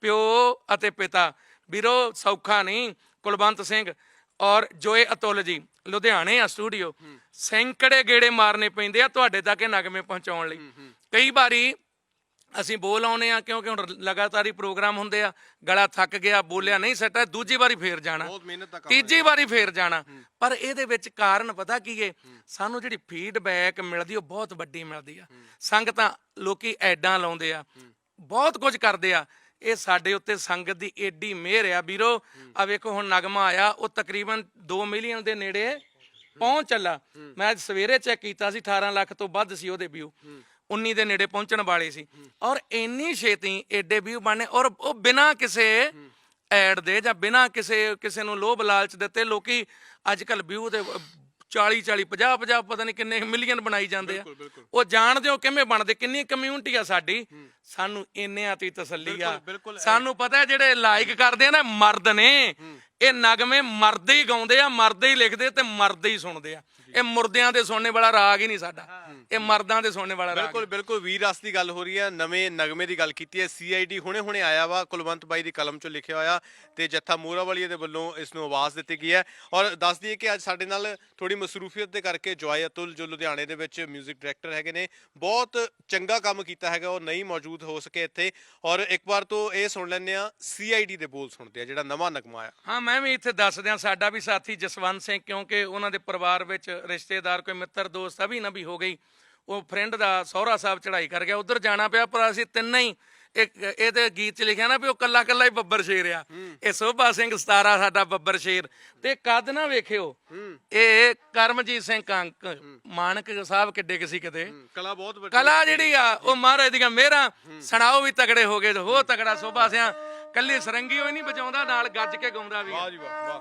ਪਿਓ ਅਤੇ ਪਿਤਾ। ਵੀਰੋ ਸੌਖਾ ਨਹੀਂ ਕੁਲਵੰਤ ਸਿੰਘ। ਔਰ ਜੋਏ ਅਤੁੱਲ ਜੀ ਲੁਧਿਆਣੇ ਆ ਸਟੂਡੀਓ, ਸੈਂਕੜੇ ਗੇੜੇ ਮਾਰਨੇ ਪੈਂਦੇ ਆ ਤੁਹਾਡੇ ਤੱਕ ਇਹ ਨਗਮੇ ਪਹੁੰਚਾਉਣ ਲਈ। ਕਈ ਵਾਰੀ ਅਸੀਂ ਬੋਲ ਆਉਨੇ ਆ ਕਿਉਂਕਿ ਹੁਣ ਲਗਾਤਾਰ ਹੀ ਪ੍ਰੋਗਰਾਮ ਹੁੰਦੇ ਆ, ਗਲਾ ਥੱਕ ਗਿਆ, ਬੋਲਿਆ ਨਹੀਂ ਸੱਟਾ, ਦੂਜੀ ਵਾਰੀ ਫੇਰ ਜਾਣਾ, ਤੀਜੀ ਵਾਰੀ ਫੇਰ ਜਾਣਾ। ਪਰ ਇਹਦੇ ਵਿੱਚ ਕਾਰਨ ਪਤਾ ਕੀ ਏ? ਸਾਨੂੰ ਜਿਹੜੀ ਫੀਡਬੈਕ ਮਿਲਦੀ ਉਹ ਬਹੁਤ ਵੱਡੀ ਮਿਲਦੀ ਆ। ਸੰਗਤਾਂ, ਲੋਕੀ ਐਡਾਂ ਲਾਉਂਦੇ ਆ, ਬਹੁਤ ਕੁਝ ਕਰਦੇ ਆ। ਇਹ ਸਾਡੇ ਉੱਤੇ ਸੰਗਤ ਦੀ ਏਡੀ ਮਿਹਰ ਆ ਵੀਰੋ। ਆ ਵੇਖੋ ਹੁਣ ਨਗਮਾ ਆਇਆ, ਉਹ ਤਕਰੀਬਨ 2 ਮਿਲੀਅਨ ਦੇ ਨੇੜੇ ਪਹੁੰਚ ਚੱਲਾ। ਮੈਂ ਸਵੇਰੇ ਚੈੱਕ ਕੀਤਾ ਸੀ, 18 ਲੱਖ ਤੋਂ ਵੱਧ ਸੀ ਉਹਦੇ ਵਿਊ, 19 ਦੇ ਨੇੜੇ ਪਹੁੰਚਣ ਵਾਲੇ ਸੀ। ਔਰ ਇੰਨੀ ਛੇਤੀ ਏਡੇ ਵਿਊ ਬਣਨੇ, ਔਰ ਉਹ ਬਿਨਾਂ ਕਿਸੇ ਐਡ ਦੇ ਜਾਂ ਬਿਨਾਂ ਕਿਸੇ ਨੂੰ ਲੋਭ ਲਾਲਚ ਦਿੱਤੇ। ਲੋਕੀ ਅੱਜ ਕੱਲ ਵਿਊ ਤੇ 40 50 ਪਤਾ ਨਹੀਂ ਕਿੰਨੇ ਮਿਲੀਅਨ ਬਣਾਈ ਜਾਂਦੇ ਆ। ਉਹ ਜਾਣਦੇ ਹੋ ਕਿਵੇਂ ਬਣਦੇ, ਕਿੰਨੀ ਕਮਿਊਨਿਟੀ ਆ ਸਾਡੀ। ਸਾਨੂੰ ਇੰਨਿਆਂ ਤੇ ਤਸੱਲੀ ਆ, ਸਾਨੂੰ ਪਤਾ ਜਿਹੜੇ ਲਾਈਕ ਕਰਦੇ ਆ ਨਾ ਮਰਦ ਨੇ। ਇਹ ਨਗਮੇ ਮਰਦੇ ਹੀ ਗਾਉਂਦੇ ਆ, ਮਰਦੇ ਹੀ ਲਿਖਦੇ ਤੇ ਮਰਦੇ ਹੀ ਸੁਣਦੇ ਆ। ਇਹ ਮੁਰਦਿਆਂ ਦੇ ਸੁਣਨੇ ਵਾਲਾ ਰਾਗ ਹੀ ਨਹੀਂ ਸਾਡਾ, ਇਹ ਮਰਦਾਂ ਦੇ ਸੁਣਨੇ ਵਾਲਾ ਰਾਗ। ਬਿਲਕੁਲ ਵੀਰ ਰਸ ਦੀ ਗੱਲ ਹੋ ਰਹੀ ਹੈ, ਨਵੇਂ ਨਗਮੇ ਦੀ ਗੱਲ ਕੀਤੀ ਹੈ। CID ਹੁਣੇ ਆਇਆ ਵਾ, ਕੁਲਵੰਤ ਬਾਈ ਦੀ ਕਲਮ ਚੋਂ ਲਿਖਿਆ ਹੋਇਆ, ਤੇ ਜੱਥਾ ਮੋਰਾਵਾਲੀ ਦੇ ਵੱਲੋਂ ਇਸ ਨੂੰ ਆਵਾਜ਼ ਦਿੱਤੀ ਗਈ ਹੈ। ਔਰ ਦੱਸ ਦਈਏ ਕਿ ਅੱਜ ਸਾਡੇ ਨਾਲ ਥੋੜੀ ਮਸਰੂਫੀਅਤ ਦੇ ਕਰਕੇ ਜੋਏ ਅਤੁੱਲ, ਜੋ ਲੁਧਿਆਣੇ ਦੇ ਵਿੱਚ ਮਿਊਜ਼ਿਕ ਡਾਇਰੈਕਟਰ ਹੈਗੇ ਨੇ, ਬਹੁਤ ਚੰਗਾ ਕੰਮ ਕੀਤਾ ਹੈਗਾ, ਉਹ ਨਹੀਂ ਮੌਜੂਦ ਹੋ ਸਕੇ ਇੱਥੇ। ਔਰ ਇੱਕ ਵਾਰ ਤੋਂ ਇਹ ਸੁਣ ਲੈਂਦੇ ਆ, CID ਦੇ ਬੋਲ ਸੁਣਦੇ ਆ, ਜਿਹੜਾ ਨਵਾਂ ਨਗਮਾ ਆਇਆ। ਹਾਂ, ਮੈਂ ਵੀ ਇੱਥੇ ਦੱਸ ਦਿਆਂ, ਸਾਡਾ ਵੀ ਸਾਥੀ ਜਸਵੰਤ ਸਿੰਘ, ਕਿਉਂਕਿ ਉਹਨਾਂ ਦੇ ਪਰਿਵਾਰ ਵਿੱਚ ਰਿਸ਼ਤੇਦਾਰ ਕੋਈ ਮਿੱਤਰ ਦੋਸਤ ਵੀ ਨਾ ਵੀ ਹੋ ਗਈ, ਉਹ ਫਰੈਂਡ ਦਾ ਸਹੁਰਾ ਸਾਹਿਬ ਚੜ੍ਹਾਈ ਕਰ ਗਿਆ, ਉਧਰ ਜਾਣਾ ਪਿਆ। ਪਰ ਅਸੀਂ ਤਿੰਨੇ ਹੀ ਇਹਦੇ ਗੀਤ 'ਚ ਲਿਖਿਆ ਨਾ ਵੀ ਉਹ ਕੱਲਾ ਹੀ ਬੱਬਰ ਸ਼ੇਰ ਆ। ਇਹ ਸੋਭਾ ਸਿੰਘ 17 ਸਾਡਾ ਬੱਬਰ ਸ਼ੇਰ। ਤੇ ਕੱਦ ਨਾ ਵੇਖਿਓ, ਇਹ ਕਰਮਜੀਤ ਸਿੰਘ ਕੰਕ ਮਾਨਕ ਸਾਹਿਬ ਕਿੱਡੇ ਕਿਸੇ ਕਿਤੇ ਕਲਾ ਬਹੁਤ ਵੱਡੀ, ਕਲਾ ਜਿਹੜੀ ਆ ਉਹ ਮਹਾਰਾਜ ਦੀਆਂ ਮਿਹਰਾਂ। ਸੁਣਾਓ ਵੀ ਤਗੜੇ ਹੋ ਗਏ, ਹੋ ਤਗੜਾ ਸੋਭਾ ਸਿਆ, ਕੱਲੀ ਸਰੰਗੀ ਹੋਈ ਨਹੀਂ ਵਜਾਉਂਦਾ, ਨਾਲ ਗੱਜ ਕੇ ਗਾਉਂਦਾ ਵੀ। ਵਾਹ ਜੀ ਵਾਹ, ਵਾਹ।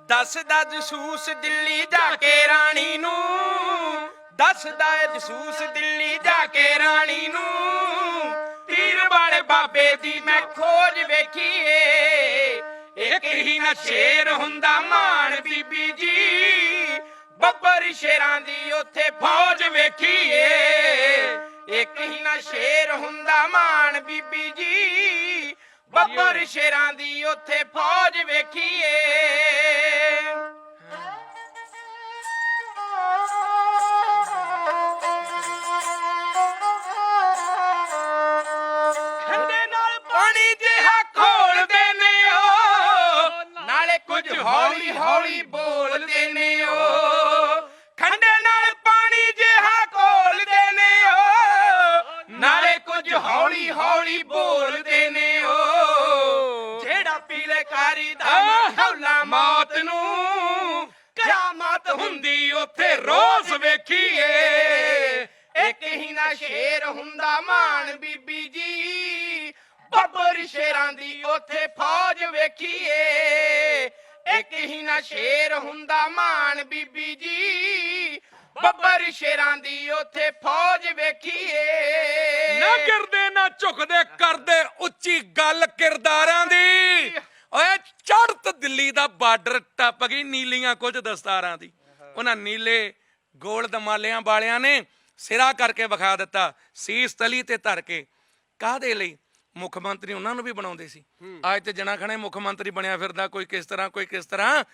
ਦੱਸਦਾ ਜਸੂਸ ਦਿੱਲੀ ਜਾ ਕੇ ਰਾਣੀ ਨੂੰ, ਦੱਸਦਾ ਜਸੂਸ ਦਿੱਲੀ ਜਾ ਕੇ ਰਾਣੀ ਨੂੰ, ਪੀਰ ਵਾਲੇ ਬਾਬੇ ਦੀ ਮੈਂ ਖੋਜ ਵੇਖੀਏ, ਇੱਕ ਹੀ ਨਾ ਸ਼ੇਰ ਹੁੰਦਾ ਮਾਣ ਬੀਬੀ ਜੀ, ਬੱਬਰ ਸ਼ੇਰਾਂ ਦੀ ਉੱਥੇ ਫੌਜ ਵੇਖੀਏ, ਇੱਕ ਹੀ ਨਾ ਸ਼ੇਰ ਹੁੰਦਾ ਮਾਣ ਬੀਬੀ ਜੀ, ਬੱਬਰ ਸ਼ੇਰਾਂ ਦੀ ਉੱਥੇ ਫੌਜ ਵੇਖੀਏ। ਖੰਡੇ ਨਾਲ ਪਾਣੀ ਜਿਹਾ ਖੋਲਦੇ ਨੇ ਓ, ਨਾਲੇ ਕੁਝ ਹੌਲੀ ਹੌਲੀ ਬੋਲਦੇ ਨੇ ਓ, ਖੰਡੇ ਨਾਲ ਪਾਣੀ ਜਿਹਾ ਖੋਲਦੇ ਨੇ ਓ, ਨਾਲੇ ਕੁਝ ਹੌਲੀ ਹੌਲੀ ਬੋਲਦੇ ਨੇ ਓ, ਜਿਹੜਾ ਪੀਲੇ ਕਾਰੀ ਦਾ ਹੌਲਾ ਮੌਤ ਨੂੰ, ਕਰਾਮਾਤ ਹੁੰਦੀ ਉੱਥੇ ਰੋਜ਼ ਵੇਖੀਏ, ਇੱਕ ਹੀ ਨਾ ਸ਼ੇਰ ਹੁੰਦਾ ਮਾਣ ਬੀਬੀ ਜੀ, ਬੱਬਰ ਸ਼ੇਰਾਂ ਦੀ ਉੱਥੇ ਫੌਜ ਵੇਖੀਏ, ਇੱਕ ਹੀ ਨਾ ਸ਼ੇਰ ਹੁੰਦਾ ਮਾਣ ਬੀਬੀ ਜੀ, ਬੱਬਰ ਸ਼ੇਰਾਂ ਦੀ ਉੱਥੇ ਫੌਜ ਵੇਖੀਏ। ਨਾ ਗਿਰਦੇ ਨਾ ਝੁਕਦੇ, ਕਰਦੇ ਉੱਚੀ ਗੱਲ ਕਿਰਦਾਰਾਂ ਦੀ। ਓਏ ਚੜ੍ਹਤ ਦਿੱਲੀ ਦਾ ਬਾਰਡਰ ਟੱਪ ਗਈ ਨੀਲੀਆਂ ਕੁਝ ਦਸਤਾਰਾਂ ਦੀ। ਉਹਨਾਂ ਨੀਲੇ ਗੋਲ ਦਮਾਲਿਆਂ ਵਾਲਿਆਂ ਨੇ ਸਿਰਾ ਕਰਕੇ ਵਿਖਾ ਦਿੱਤਾ, ਸੀਸ ਤਲੀ ਤੇ ਧਰ ਕੇ। ਕਾਹਦੇ ਲਈ? ਮੁੱਖ ਮੰਤਰੀ ਉਹਨਾਂ ਨੂੰ ਵੀ ਬਣਾਉਂਦੇ ਸੀ। ਅੱਜ ਤੇ ਜਣਾ ਖਣੇ ਮੁੱਖ ਮੰਤਰੀ ਬਣਿਆ ਫਿਰਦਾ, ਕੋਈ ਕਿਸ ਤਰ੍ਹਾਂ ਕੋਈ ਕਿਸ ਤਰ੍ਹਾਂ।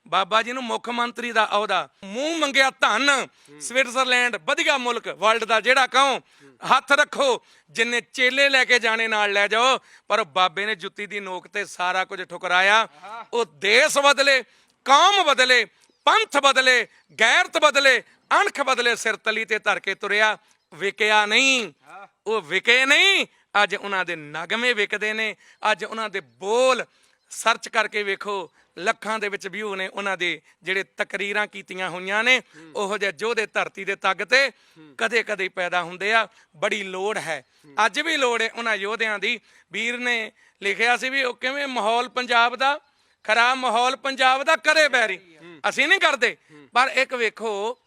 ਬਾਬਾ ਜੀ ਨੂੰ ਮੁੱਖ ਮੰਤਰੀ ਦਾ ਅਹੁਦਾ, ਮੂੰਹ ਮੰਗਿਆ ਧਨ, ਸਵਿਟਜ਼ਰਲੈਂਡ ਵਧੀਆ ਮੁਲਕ ਵਰਲਡ ਦਾ ਜਿਹੜਾ ਕਹੋ, ਹੱਥ ਰੱਖੋ, ਜਿੰਨੇ ਚੇਲੇ ਲੈ ਕੇ ਜਾਣੇ ਨਾਲ ਲੈ ਜਾਓ। ਪਰ ਬਾਬੇ ਨੇ ਜੁੱਤੀ ਦੀ ਨੋਕ ਤੇ ਸਾਰਾ ਕੁਝ ਠੁਕਰਾਇਆ। ਉਹ ਦੇਸ਼ ਬਦਲੇ, ਕੌਮ ਬਦਲੇ, ਪੰਥ ਬਦਲੇ, ਗੈਰਤ ਬਦਲੇ, ਅਣਖ ਬਦਲੇ, ਸਿਰ ਤਲੀ ਤੇ ਧਰ ਕੇ ਤੁਰਿਆ। ਵਿਕਿਆ ਨਹੀਂ, ਉਹ ਵਿਕੇ ਨਹੀਂ। ਅੱਜ ਉਹਨਾਂ ਦੇ ਨਗਮੇ ਵਿਕਦੇ ਨੇ, ਅੱਜ ਉਹਨਾਂ ਦੇ ਬੋਲ ਸਰਚ ਕਰਕੇ ਵੇਖੋ, ਲੱਖਾਂ ਦੇ ਵਿੱਚ ਵਿਊ ਨੇ ਉਹਨਾਂ ਦੇ ਜਿਹੜੇ ਤਕਰੀਰਾਂ ਕੀਤੀਆਂ ਹੋਈਆਂ ਨੇ। ਉਹੋ ਜਿਹੇ ਯੋਧੇ ਧਰਤੀ ਦੇ ਤੱਗ ਤੇ ਕਦੇ ਕਦੇ ਪੈਦਾ ਹੁੰਦੇ ਆ। ਬੜੀ ਲੋੜ ਹੈ, ਅੱਜ ਵੀ ਲੋੜ ਹੈ ਉਹਨਾਂ ਯੋਧਿਆਂ ਦੀ। ਵੀਰ ਨੇ ਲਿਖਿਆ ਸੀ ਵੀ ਉਹ ਕਿਵੇਂ ਮਾਹੌਲ ਪੰਜਾਬ ਦਾ ਖਰਾਬ, ਮਾਹੌਲ ਪੰਜਾਬ ਦਾ ਕਰੇ ਬੈਰੀ, ਅਸੀਂ ਨਹੀਂ ਕਰਦੇ। ਪਰ ਇੱਕ ਵੇਖੋ,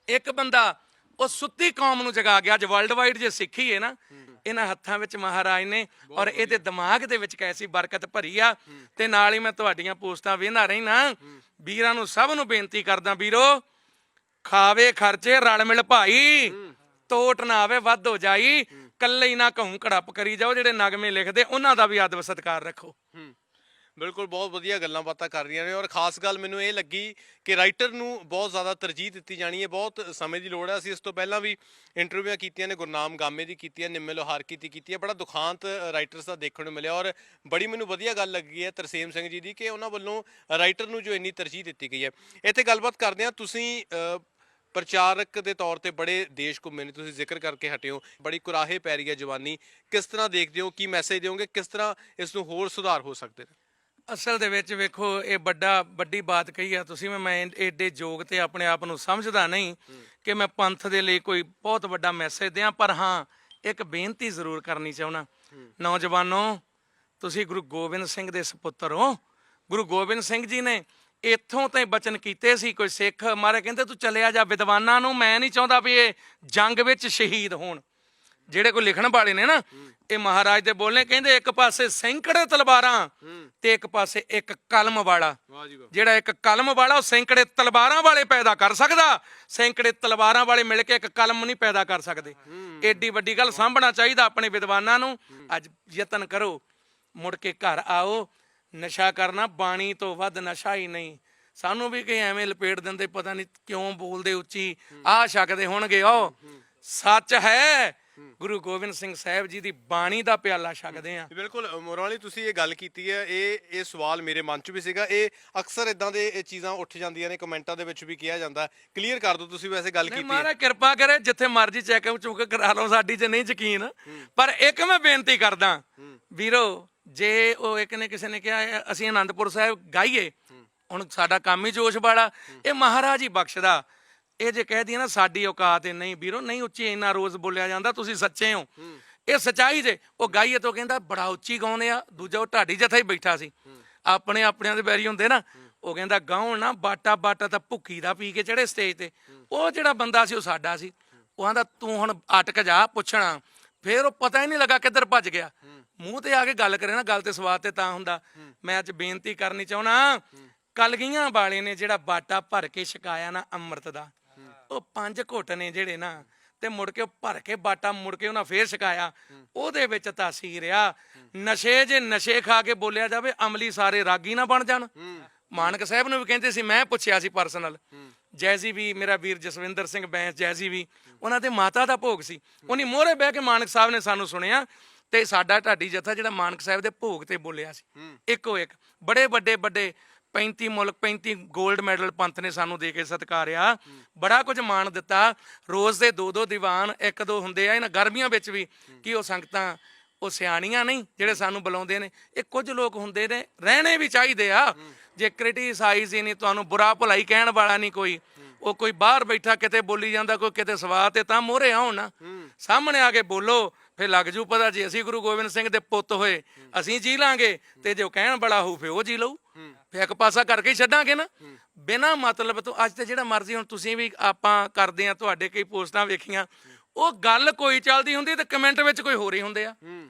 ਇੱਕ ਬੰਦਾ ਉਹ ਸੁੱਤੀ ਕੌਮ ਨੂੰ ਜਗਾ ਗਿਆ। ਅੱਜ ਵਰਲਡ ਵਾਈਡ ਜੇ ਸਿੱਖੀ ਹੈ ਨਾ, ਇਹਨਾਂ ਹੱਥਾਂ ਵਿੱਚ ਮਹਾਰਾਜ ਨੇ, ਔਰ ਇਹਦੇ ਦਿਮਾਗ ਦੇ ਵਿੱਚ ਕੈਸੀ ਬਰਕਤ ਭਰੀ ਆ। ਤੇ ਨਾਲ ਹੀ ਮੈਂ ਤੁਹਾਡੀਆਂ ਪੋਸਟਾਂ ਵੇਖਦਾ ਰਹਿਣਾ। ਵੀਰਾਂ ਨੂੰ ਸਭ ਨੂੰ ਬੇਨਤੀ ਕਰਦਾ, ਵੀਰੋ ਖਾਵੇ ਖਰਚੇ ਰਲ ਮਿਲ ਭਾਈ, ਤੋਟ ਨਾ ਆਵੇ ਵੱਧ ਹੋ ਜਾਈ। ਕੱਲੇ ਹੀ ਨਾ ਘੂੰ ਘੜੱਪ ਕਰੀ ਜਾਓ। ਜਿਹੜੇ ਨਗਮੇ ਲਿਖਦੇ ਉਹਨਾਂ ਦਾ ਵੀ ਅਦਬ ਸਤਿਕਾਰ ਰੱਖੋ। ਬਿਲਕੁਲ, ਬਹੁਤ ਵਧੀਆ ਗੱਲਾਂ ਬਾਤਾਂ ਕਰ ਰਹੀਆਂ ਨੇ। ਔਰ ਖਾਸ ਗੱਲ ਮੈਨੂੰ ਇਹ ਲੱਗੀ ਕਿ ਰਾਈਟਰ ਨੂੰ ਬਹੁਤ ਜ਼ਿਆਦਾ ਤਰਜੀਹ ਦਿੱਤੀ ਜਾਣੀ ਹੈ। ਬਹੁਤ ਸਮੇਂ ਦੀ ਲੋੜ ਹੈ। ਅਸੀਂ ਇਸ ਤੋਂ ਪਹਿਲਾਂ ਵੀ ਇੰਟਰਵਿਊਆਂ ਕੀਤੀਆਂ ਨੇ, ਗੁਰਨਾਮ ਗਾਮੇ ਦੀ ਕੀਤੀ ਹੈ, ਨਿੰਮੇ ਲੋਹਾਰ ਕੀਤੀ ਹੈ। ਬੜਾ ਦੁਖਾਂਤ ਰਾਈਟਰਸ ਦਾ ਦੇਖਣ ਨੂੰ ਮਿਲਿਆ। ਔਰ ਬੜੀ ਮੈਨੂੰ ਵਧੀਆ ਗੱਲ ਲੱਗੀ ਹੈ ਤਰਸੇਮ ਸਿੰਘ ਜੀ ਦੀ, ਕਿ ਉਹਨਾਂ ਵੱਲੋਂ ਰਾਈਟਰ ਨੂੰ ਜੋ ਇੰਨੀ ਤਰਜੀਹ ਦਿੱਤੀ ਗਈ ਹੈ। ਇੱਥੇ ਗੱਲਬਾਤ ਕਰਦੇ ਹਾਂ। ਤੁਸੀਂ ਪ੍ਰਚਾਰਕ ਦੇ ਤੌਰ ਤੇ ਬੜੇ ਦੇਸ਼ ਘੁੰਮੇ ਨੇ, ਤੁਸੀਂ ਜ਼ਿਕਰ ਕਰਕੇ ਹਟੇ ਹੋ, ਬੜੀ ਕੁਰਾਹੇ ਪੈ ਰਹੀ ਹੈ ਜਵਾਨੀ। ਕਿਸ ਤਰ੍ਹਾਂ ਦੇਖਦੇ ਹੋ, ਕੀ ਮੈਸੇਜ ਦਿਓਗੇ, ਕਿਸ ਤਰ੍ਹਾਂ ਇਸ ਨੂੰ ਹੋਰ ਸੁਧਾਰ ਹੋ ਸਕਦੇ ਨੇ? ਅਸਲ ਦੇ ਵਿੱਚ ਵੇਖੋ, ਇਹ ਵੱਡੀ ਬਾਤ ਕਹੀ ਆ ਤੁਸੀਂ। ਮੈਂ ਏਡੇ ਯੋਗ ਤੇ ਆਪਣੇ ਆਪ ਨੂੰ ਸਮਝਦਾ ਨਹੀਂ ਕਿ ਮੈਂ ਪੰਥ ਦੇ ਲਈ ਕੋਈ ਬਹੁਤ ਵੱਡਾ ਮੈਸੇਜ ਦਿਆਂ। ਪਰ ਹਾਂ, ਇੱਕ ਬੇਨਤੀ ਜ਼ਰੂਰ ਕਰਨੀ ਚਾਹੁੰਦਾ। ਨੌਜਵਾਨੋ, ਤੁਸੀਂ ਗੁਰੂ ਗੋਬਿੰਦ ਸਿੰਘ ਦੇ ਸਪੁੱਤਰ ਹੋ। ਗੁਰੂ ਗੋਬਿੰਦ ਸਿੰਘ ਜੀ ਨੇ ਇੱਥੋਂ ਤਾਂ ਬਚਨ ਕੀਤੇ ਸੀ। ਕੋਈ ਸਿੱਖ ਮਾਰੇ ਕਹਿੰਦੇ ਤੂੰ ਚਲਿਆ ਜਾ ਵਿਦਵਾਨਾਂ ਨੂੰ, ਮੈਂ ਨਹੀਂ ਚਾਹੁੰਦਾ ਵੀ ਇਹ ਜੰਗ ਵਿੱਚ ਸ਼ਹੀਦ ਹੋਣ। ਜਿਹੜੇ ਕੋਈ ਲਿਖਣ ਵਾਲੇ ਨੇ ਨਾ, ਇਹ ਮਹਾਰਾਜ ਦੇ ਬੋਲਨੇ, ਕਹਿੰਦੇ ਇੱਕ ਪਾਸੇ ਸੈਂਕੜੇ ਤਲਵਾਰਾਂ ਤੇ ਇੱਕ ਪਾਸੇ ਇੱਕ ਕਲਮ ਵਾਲਾ। ਜਿਹੜਾ ਇੱਕ ਕਲਮ ਵਾਲਾ ਉਹ ਸੈਂਕੜੇ ਤਲਵਾਰਾਂ ਵਾਲੇ ਪੈਦਾ ਕਰ ਸਕਦਾ, ਸੈਂਕੜੇ ਤਲਵਾਰਾਂ ਵਾਲੇ ਮਿਲ ਕੇ ਇੱਕ ਕਲਮ ਨਹੀਂ ਪੈਦਾ ਕਰ ਸਕਦੇ। ਏਡੀ ਵੱਡੀ ਗੱਲ ਸਾਂਭਣਾ ਚਾਹੀਦਾ ਆਪਣੇ ਵਿਦਵਾਨਾਂ ਨੂੰ। ਅੱਜ ਯਤਨ ਕਰੋ, ਮੁੜ ਕੇ ਘਰ ਆਓ। ਨਸ਼ਾ ਕਰਨਾ ਬਾਣੀ ਤੋਂ ਵੱਧ ਨਸ਼ਾ ਹੀ ਨਹੀਂ। ਸਾਨੂੰ ਵੀ ਕਈ ਐਵੇਂ ਲਪੇਟ ਦਿੰਦੇ, ਪਤਾ ਨਹੀਂ ਕਿਉਂ ਬੋਲਦੇ ਉੱਚੀ, ਆਹ ਛਕਦੇ ਹੋਣਗੇ। ਉਹ ਸੱਚ ਹੈ, ਗੁਰੂ ਗੋਬਿੰਦ ਸਿੰਘ ਸਾਹਿਬ ਜੀ ਦੀ ਬਾਣੀ ਦਾ ਪਿਆਲਾ ਛਕਦੇ ਆ। ਬਿਲਕੁਲ ਮੋਰਾਲੀ, ਤੁਸੀਂ ਇਹ ਗੱਲ ਕੀਤੀ ਹੈ। ਇਹ ਸਵਾਲ ਮੇਰੇ ਮਨ 'ਚ ਵੀ ਸੀਗਾ। ਇਹ ਅਕਸਰ ਇਦਾਂ ਦੇ ਚੀਜ਼ਾਂ ਉੱਠ ਜਾਂਦੀਆਂ ਨੇ, ਕਮੈਂਟਾਂ ਦੇ ਵਿੱਚ ਵੀ ਕਿਹਾ ਜਾਂਦਾ। ਕਲੀਅਰ ਕਰ ਦਿਓ, ਤੁਸੀਂ ਵੈਸੇ ਗੱਲ ਕੀਤੀ ਹੈ। ਮਹਾਰਾਜ ਕਿਰਪਾ ਕਰੇ, ਜਿੱਥੇ ਮਰਜ਼ੀ ਚੈੱਕਅਪ ਚੁੱਕ ਕਰਾ ਲਓ, ਸਾਡੀ 'ਚ ਨਹੀਂ ਯਕੀਨ। ਪਰ ਇੱਕ ਮੈਂ ਬੇਨਤੀ ਕਰਦਾ ਵੀਰੋ, ਜੇ ਉਹ ਇੱਕ ਨੇ ਕਿਸੇ ਨੇ ਕਿਹਾ ਅਸੀਂ ਆਨੰਦਪੁਰ ਸਾਹਿਬ ਗਾਈਏ, ਹੁਣ ਸਾਡਾ ਕੰਮ ਹੀ ਜੋਸ਼ ਵਾਲਾ, ਇਹ ਮਹਾਰਾਜ ਹੀ ਬਖਸ਼ਦਾ। ਇਹ ਜੇ ਕਹਿ ਦਈਏ ਨਾ ਸਾਡੀ ਔਕਾਤ ਹੈ, ਨਹੀਂ ਵੀਰੋ, ਨਹੀਂ ਉੱਚੀ ਇੰਨਾ ਰੋਜ਼ ਬੋਲਿਆ ਜਾਂਦਾ, ਤੁਸੀਂ ਸੱਚੇ ਹੋ, ਇਹ ਸੱਚਾਈ ਜੇ। ਉਹ ਗਾਈਏ ਤੋਂ ਕਹਿੰਦਾ ਬੜਾ ਉੱਚੀ ਗਾਉਂਦੇ ਆ। ਦੂਜਾ ਉਹ ਢਾਡੀ ਜਥਾ ਹੀ ਬੈਠਾ ਸੀ, ਆਪਣਿਆਂ ਦੇ ਬੈਰੀ ਹੁੰਦੇ ਨਾ, ਉਹ ਕਹਿੰਦਾ ਗਾਉਣ ਨਾ ਬਾਟਾ ਤਾਂ ਭੁੱਖੀ ਦਾ ਪੀ ਕੇ ਚੜੇ ਸਟੇਜ ਤੇ। ਉਹ ਜਿਹੜਾ ਬੰਦਾ ਸੀ ਉਹ ਸਾਡਾ ਸੀ। ਉਹ ਆਂਦਾ ਤੂੰ ਹੁਣ ਅਟਕ ਜਾ ਪੁੱਛਣਾ। ਫਿਰ ਉਹ ਪਤਾ ਹੀ ਨਹੀਂ ਲੱਗਾ ਕਿੱਧਰ ਭੱਜ ਗਿਆ। ਮੂੰਹ ਤੇ ਆ ਕੇ ਗੱਲ ਕਰੇ ਨਾ, ਗੱਲ ਤੇ ਸਵਾਦ ਤੇ ਤਾਂ ਹੁੰਦਾ। ਮੈਂ ਅੱਜ ਬੇਨਤੀ ਕਰਨੀ ਚਾਹੁੰਦਾ, ਕਲਗੀਆਂ ਵਾਲੇ ਨੇ ਜਿਹੜਾ ਬਾਟਾ ਭਰ ਕੇ ਛਕਾਇਆ ਨਾ ਅੰਮ੍ਰਿਤ ਦਾ, ਉਹ 5 ਘੁੱਟ ਨੇ ਜਿਹੜੇ ਨਾ, ਤੇ ਮੁੜ ਕੇ ਉਹ ਭਰ ਕੇ ਬਾਟਾ ਮੁੜ ਕੇ ਉਹਨਾਂ ਫੇਰ ਛਕਾਇਆ। ਉਹਦੇ ਵਿੱਚ ਤਾਸੀਰ ਆ। ਨਸ਼ੇ ਜੇ ਨਸ਼ੇ ਖਾ ਕੇ ਬੋਲਿਆ ਜਾਵੇ, ਅਮਲੀ ਸਾਰੇ ਰਾਗੀ ਨਾ ਬਣ ਜਾਣ। ਮਾਨਕ ਸਾਹਿਬ ਨੂੰ ਵੀ ਕਹਿੰਦੇ ਸੀ, ਮੈਂ ਪੁੱਛਿਆ ਸੀ ਪਰਸਨਲ, ਜੈਜ਼ੀ ਵੀ ਮੇਰਾ ਵੀਰ ਜਸਵਿੰਦਰ ਸਿੰਘ ਬੈਂਸ ਜੈਜ਼ੀ ਵੀ, ਉਹਨਾਂ ਦੇ ਮਾਤਾ ਦਾ ਭੋਗ ਸੀ। ਉਹਨੇ ਮੋਹਰੇ ਬਹਿ ਕੇ ਮਾਨਕ ਸਾਹਿਬ ਨੇ ਸਾਨੂੰ ਸੁਣਿਆ, ਤੇ ਸਾਡਾ ਢਾਡੀ ਜਥਾ ਜਿਹੜਾ ਮਾਨਕ ਸਾਹਿਬ ਦੇ ਭੋਗ ਤੇ ਬੋਲਿਆ ਸੀ, ਇੱਕੋ ਇੱਕ। ਬੜੇ ਵੱਡੇ 35 ਮੁਲਕ 35 골ਡ ਮੈਡਲ ਪੰਥ ਨੇ ਸਾਨੂੰ ਦੇ ਕੇ ਸਤਿਕਾਰਿਆ। ਬੜਾ ਕੁਝ ਮਾਣ ਦਿੱਤਾ। ਰੋਜ਼ ਦੇ 2-2 ਦੀਵਾਨ, 1-2 ਹੁੰਦੇ ਆ ਇਹਨਾਂ ਗਰਮੀਆਂ ਵਿੱਚ ਵੀ। ਕੀ ਉਹ ਸੰਗਤਾਂ ਉਹ ਸਿਆਣੀਆਂ ਨਹੀਂ ਜਿਹੜੇ ਸਾਨੂੰ ਬੁਲਾਉਂਦੇ ਨੇ? ਇਹ ਕੁਝ ਲੋਕ ਹੁੰਦੇ ਨੇ, ਰਹਿਣੇ ਵੀ ਚਾਹੀਦੇ ਆ। ਜੇ ਕ੍ਰਿਟੀਸਾਈਜ਼ ਹੀ ਨਹੀਂ, ਤੁਹਾਨੂੰ ਬੁਰਾ ਭਲਾਈ ਕਹਿਣ ਵਾਲਾ ਨਹੀਂ ਕੋਈ, ਉਹ ਕੋਈ ਬਾਹਰ ਬੈਠਾ ਕਿਤੇ ਬੋਲੀ ਜਾਂਦਾ, ਕੋਈ ਕਿਤੇ ਸਵਾਦ ਤੇ, ਤਾਂ ਮੋਹਰੇ ਆਉਣ ਨਾ, ਸਾਹਮਣੇ ਆ ਕੇ ਬੋਲੋ, ਫਿਰ ਲੱਗ ਜੂ ਪਤਾ। ਜੇ ਅਸੀਂ ਗੁਰੂ ਗੋਬਿੰਦ ਸਿੰਘ ਦੇ ਪੁੱਤ ਹੋਏ ਅਸੀਂ ਜੀ ਲਾਂਗੇ, ਤੇ ਜੇ ਉਹ ਕਹਿਣ ਵਾਲਾ ਹੋਊ ਫਿਰ ਉਹ ਜੀ ਲਊ। ਫਿਰ ਇੱਕ ਪਾਸਾ ਕਰਕੇ ਹੀ ਛੱਡਾਂਗੇ ਨਾ, ਬਿਨਾਂ ਮਤਲਬ ਤੋਂ। ਅੱਜ ਤੇ ਜਿਹੜਾ ਮਰਜ਼ੀ, ਹੁਣ ਤੁਸੀਂ ਵੀ ਆਪਾਂ ਕਰਦੇ ਆ, ਤੁਹਾਡੇ ਕਈ ਪੋਸਟਾਂ ਵੇਖੀਆਂ, ਉਹ ਗੱਲ ਕੋਈ ਚੱਲਦੀ ਹੁੰਦੀ ਤੇ ਕਮੈਂਟ ਵਿੱਚ ਕੋਈ ਹੋਰ ਹੀ ਹੁੰਦੇ ਆ।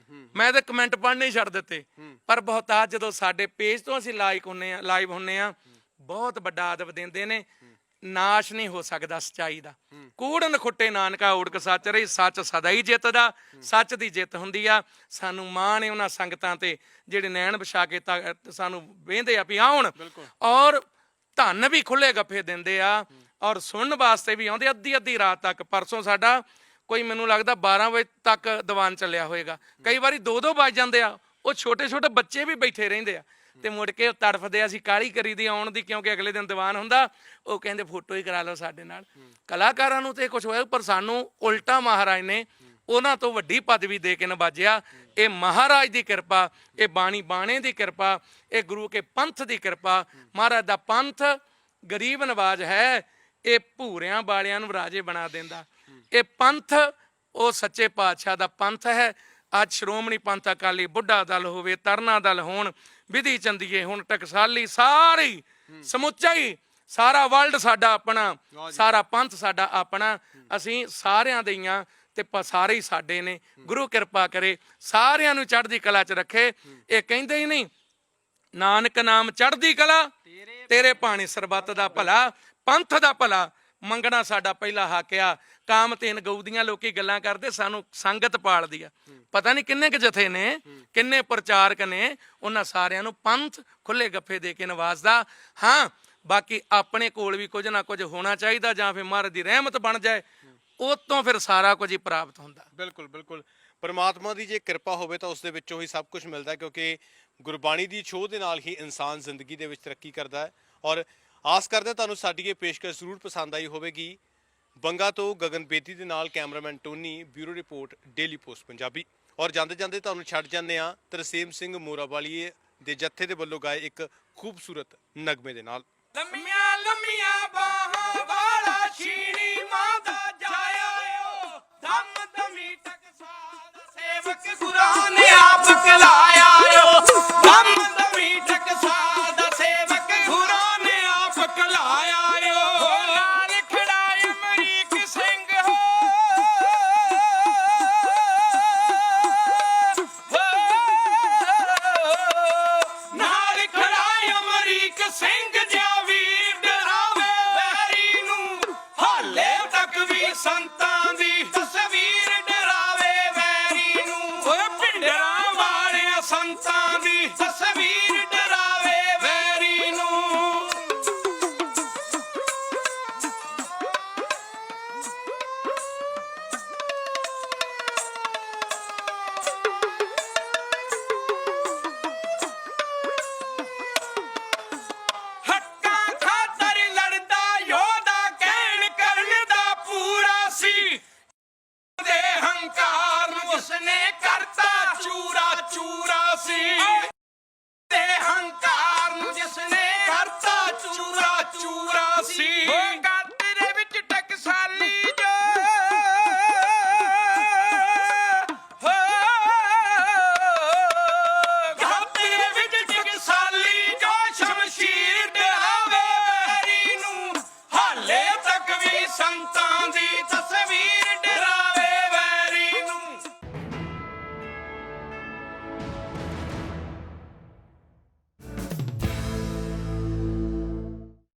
ਮੈਂ ਤੇ ਕਮੈਂਟ ਪੜ੍ਹਨੇ ਹੀ ਛੱਡ ਦਿੱਤੇ। ਪਰ ਬਹੁਤਾਤ ਜਦੋਂ ਸਾਡੇ ਪੇਜ ਤੋਂ ਅਸੀਂ ਲਾਈਵ ਹੁੰਨੇ ਆ, ਬਹੁਤ ਵੱਡਾ ਅਦਬ ਦਿੰਦੇ ਨੇ। ਨਾਸ਼ ਨਹੀਂ ਹੋ ਸਕਦਾ ਸਚਾਈ ਦਾ। ਕੂੜ ਨਖੁੱਟੇ ਨਾਨਕਾ ਊੜਕ ਸੱਚ ਰਹੀ, ਸੱਚ ਸਦਾ ਹੀ ਜਿੱਤਦਾ, ਸੱਚ ਦੀ ਜਿੱਤ ਹੁੰਦੀ ਆ। ਸਾਨੂੰ ਮਾਣ ਹੈ ਉਹਨਾਂ ਸੰਗਤਾਂ ਤੇ ਜਿਹੜੇ ਨੈਣ ਵਿਛਾ ਕੇ ਸਾਨੂੰ ਵੇਂਦੇ ਆ ਵੀ ਆਉਣ, ਔਰ ਧੰਨ ਵੀ ਖੁੱਲੇ ਗੱਫੇ ਦਿੰਦੇ ਆ, ਔਰ ਸੁਣਨ ਵਾਸਤੇ ਵੀ ਆਉਂਦੇ ਅੱਧੀ ਅੱਧੀ ਰਾਤ ਤੱਕ। ਪਰਸੋਂ ਸਾਡਾ ਕੋਈ ਮੈਨੂੰ ਲੱਗਦਾ 12 ਵਜੇ ਤੱਕ ਦੀਵਾਨ ਚੱਲਿਆ ਹੋਏਗਾ, ਕਈ ਵਾਰੀ 2-2 ਵੱਜ ਜਾਂਦੇ ਆ। ਉਹ ਛੋਟੇ ਛੋਟੇ ਬੱਚੇ ਵੀ ਬੈਠੇ ਰਹਿੰਦੇ ਆ ਤੇ ਮੁੜ ਕੇ ਉਹ ਤੜਫਦੇ, ਅਸੀਂ ਕਾਹਲੀ ਕਰੀ ਦੀ ਆਉਣ ਦੀ ਕਿਉਂਕਿ ਅਗਲੇ ਦਿਨ ਦੀਵਾਨ ਹੁੰਦਾ। ਉਹ ਕਹਿੰਦੇ ਫੋਟੋ ਹੀ ਕਰਾ ਲਓ ਸਾਡੇ ਨਾਲ। ਕਲਾਕਾਰਾਂ ਨੂੰ ਤੇ ਕੁਝ ਹੋਇਆ, ਪਰ ਸਾਨੂੰ ਉਲਟਾ ਮਹਾਰਾਜ ਨੇ ਉਹਨਾਂ ਤੋਂ ਵੱਡੀ ਪਦਵੀ ਦੇ ਕੇ ਨਵਾਜਿਆ। ਇਹ ਮਹਾਰਾਜ ਦੀ ਕਿਰਪਾ, ਇਹ ਬਾਣੀ ਬਾਣੇ ਦੀ ਕਿਰਪਾ, ਇਹ ਗੁਰੂ ਕੇ ਪੰਥ ਦੀ ਕਿਰਪਾ। ਮਹਾਰਾਜ ਦਾ ਪੰਥ ਗਰੀਬ ਨਵਾਜ ਹੈ, ਇਹ ਭੂਰਿਆਂ ਵਾਲਿਆਂ ਨੂੰ ਰਾਜੇ ਬਣਾ ਦਿੰਦਾ। ਇਹ ਪੰਥ ਉਹ ਸੱਚੇ ਪਾਤਸ਼ਾਹ ਦਾ ਪੰਥ ਹੈ। ਅੱਜ ਸ਼੍ਰੋਮਣੀ ਪੰਥ ਅਕਾਲੀ ਬੁੱਢਾ ਦਲ ਹੋਵੇ, ਤਰਨਾ ਦਲ ਹੋਣ, ਵਿਧੀ ਚੰਦੀਏ ਹੁਣ, ਟਕਸਾਲੀ, ਸਾਰੀ ਸਮੁੱਚਾ ਹੀ ਸਾਰਾ ਵਰਲਡ ਸਾਡਾ ਆਪਣਾ, ਸਾਰਾ ਪੰਥ ਸਾਡਾ ਆਪਣਾ। ਅਸੀਂ ਸਾਰਿਆਂ ਦੇ ਹੀ ਆ ਤੇ ਸਾਰੇ ਹੀ ਸਾਡੇ ਨੇ। ਗੁਰੂ ਕਿਰਪਾ ਕਰੇ ਸਾਰਿਆਂ ਨੂੰ ਚੜ੍ਹਦੀ ਕਲਾ 'ਚ ਰੱਖੇ। ਇਹ ਕਹਿੰਦੇ ਹੀ ਨਹੀਂ ਨਾਨਕ ਨਾਮ ਚੜ੍ਹਦੀ ਕਲਾ, ਤੇਰੇ ਭਾਣੇ ਸਰਬੱਤ ਦਾ ਭਲਾ, ਪੰਥ ਦਾ ਭਲਾ ਮੰਗਣਾ ਸਾਡਾ ਪਹਿਲਾ ਹੱਕ ਆ। ਕਾਮਤੇਨ ਗਊ ਦੀਆਂ ਲੋਕੀ ਗੱਲਾਂ ਕਰਦੇ, ਸਾਨੂੰ ਸੰਗਤ ਪਾਲਦੀ ਆ। ਪਤਾ ਨਹੀਂ ਕਿੰਨੇ ਕੁ ਜਥੇ ਨੇ, ਕਿੰਨੇ ਪ੍ਰਚਾਰਕ ਨੇ, ਉਹਨਾਂ ਸਾਰਿਆਂ ਨੂੰ ਪੰਥ ਖੁੱਲੇ ਗੱਫੇ ਦੇ ਕੇ ਨਵਾਜ਼ਦਾ। ਹਾਂ, ਬਾਕੀ ਆਪਣੇ ਕੋਲ ਵੀ ਕੁਝ ਨਾ ਕੁਝ ਹੋਣਾ ਚਾਹੀਦਾ, ਜਾਂ ਫਿਰ ਮਹਾਰਾਜ ਦੀ ਰਹਿਮਤ ਬਣ ਜਾਏ, ਉਹ ਤੋਂ ਫਿਰ ਸਾਰਾ ਕੁਝ ਹੀ ਪ੍ਰਾਪਤ ਹੁੰਦਾ। ਬਿਲਕੁਲ ਬਿਲਕੁਲ, ਪਰਮਾਤਮਾ ਦੀ ਜੇ ਕਿਰਪਾ ਹੋਵੇ ਤਾਂ ਉਸ ਦੇ ਵਿੱਚੋਂ ਹੀ ਸਭ ਕੁਝ ਮਿਲਦਾ, ਕਿਉਂਕਿ ਗੁਰਬਾਣੀ ਦੀ ਛੋਹ ਦੇ ਨਾਲ ਹੀ ਇਨਸਾਨ ਜ਼ਿੰਦਗੀ ਦੇ ਵਿੱਚ ਤਰੱਕੀ ਕਰਦਾ ਹੈ। ਔਰ ਆਸ ਕਰਦੇ ਤੁਹਾਨੂੰ ਸਾਡੀ ਇਹ ਪੇਸ਼ਕਸ਼ ਜ਼ਰੂਰ ਪਸੰਦ ਆਈ ਹੋਵੇਗੀ। ਬੰਗਾ ਤੋਂ ਗਗਨ ਬੇਦੀ ਦੇ ਨਾਲ cameraman Tony, bureau report daily post Punjabi. ਔਰ ਜਾਂਦੇ ਜਾਂਦੇ ਤੁਹਾਨੂੰ ਛੱਡ ਜਾਂਦੇ ਆ ਤਰਸੇਮ ਸਿੰਘ ਮੋਰਾਵਾਲੀਏ ਦੇ ਜੱਥੇ ਦੇ ਵੱਲੋਂ ਗਾਏ ਇੱਕ ਖੂਬਸੂਰਤ ਨਗਮੇ ਦੇ ਨਾਲ। ਲੰਮੀਆਂ ਲੰਮੀਆਂ ਬਾਹਾਂ ਵਾਲਾ ਸ਼ੀਨੀ ਮਾਂ ਦਾ ਜਾਇਓ, ਦਮ ਦਮੀ ਟਕਸਾਲ ਸੇਵਕ ਗੁਰਾਂ ਨੇ ਆਪ ਕਲਾਇਆ। ਦਮ ਦਮੀ ਟਕਸਾਲ ਦਾ ਸੇਵਕ ਗੁਰਾਂ ਨੇ ਆਪ ਕਲਾਇਆ। ਨਾਲ ਖੜਾਏ ਅਮਰੀਕ ਸਿੰਘ ਹੋ, ਨਾਲ ਖੜਾਏ ਅਮਰੀਕ ਸਿੰਘ ਜਿਹਾ ਵੀਰ ਡਰਾਵੇ ਵੈਰੀ ਨੂੰ, ਹਾਲੇ ਤੱਕ ਵੀ ਸੰਤਾਂ ਦੀ ਤਸਵੀਰ ਡਰਾਵੇ ਵੈਰੀ ਨੂੰ। ਓਏ ਭਿੰਡਰਾਂ ਵਾਲਿਆਂ ਸੰਤਾਂ ਦੀ ਤਸਵੀਰ ਡਰਾਵੇ ਵੈਰੀ ਨੂੰ। ਹੱਕਾਂ ਖਾਤਰ ਲੜਦਾ ਯੋਧਾ, ਕਹਿਣ ਕਰਨ ਦਾ ਪੂਰਾ ਸੀ, ਦੇ ਹੰਕਾਰ ਨੂੰ ਉਸਨੇ ਕਰਤਾ ਚੂਰਾ ਚੂਰਾ ਸੀ।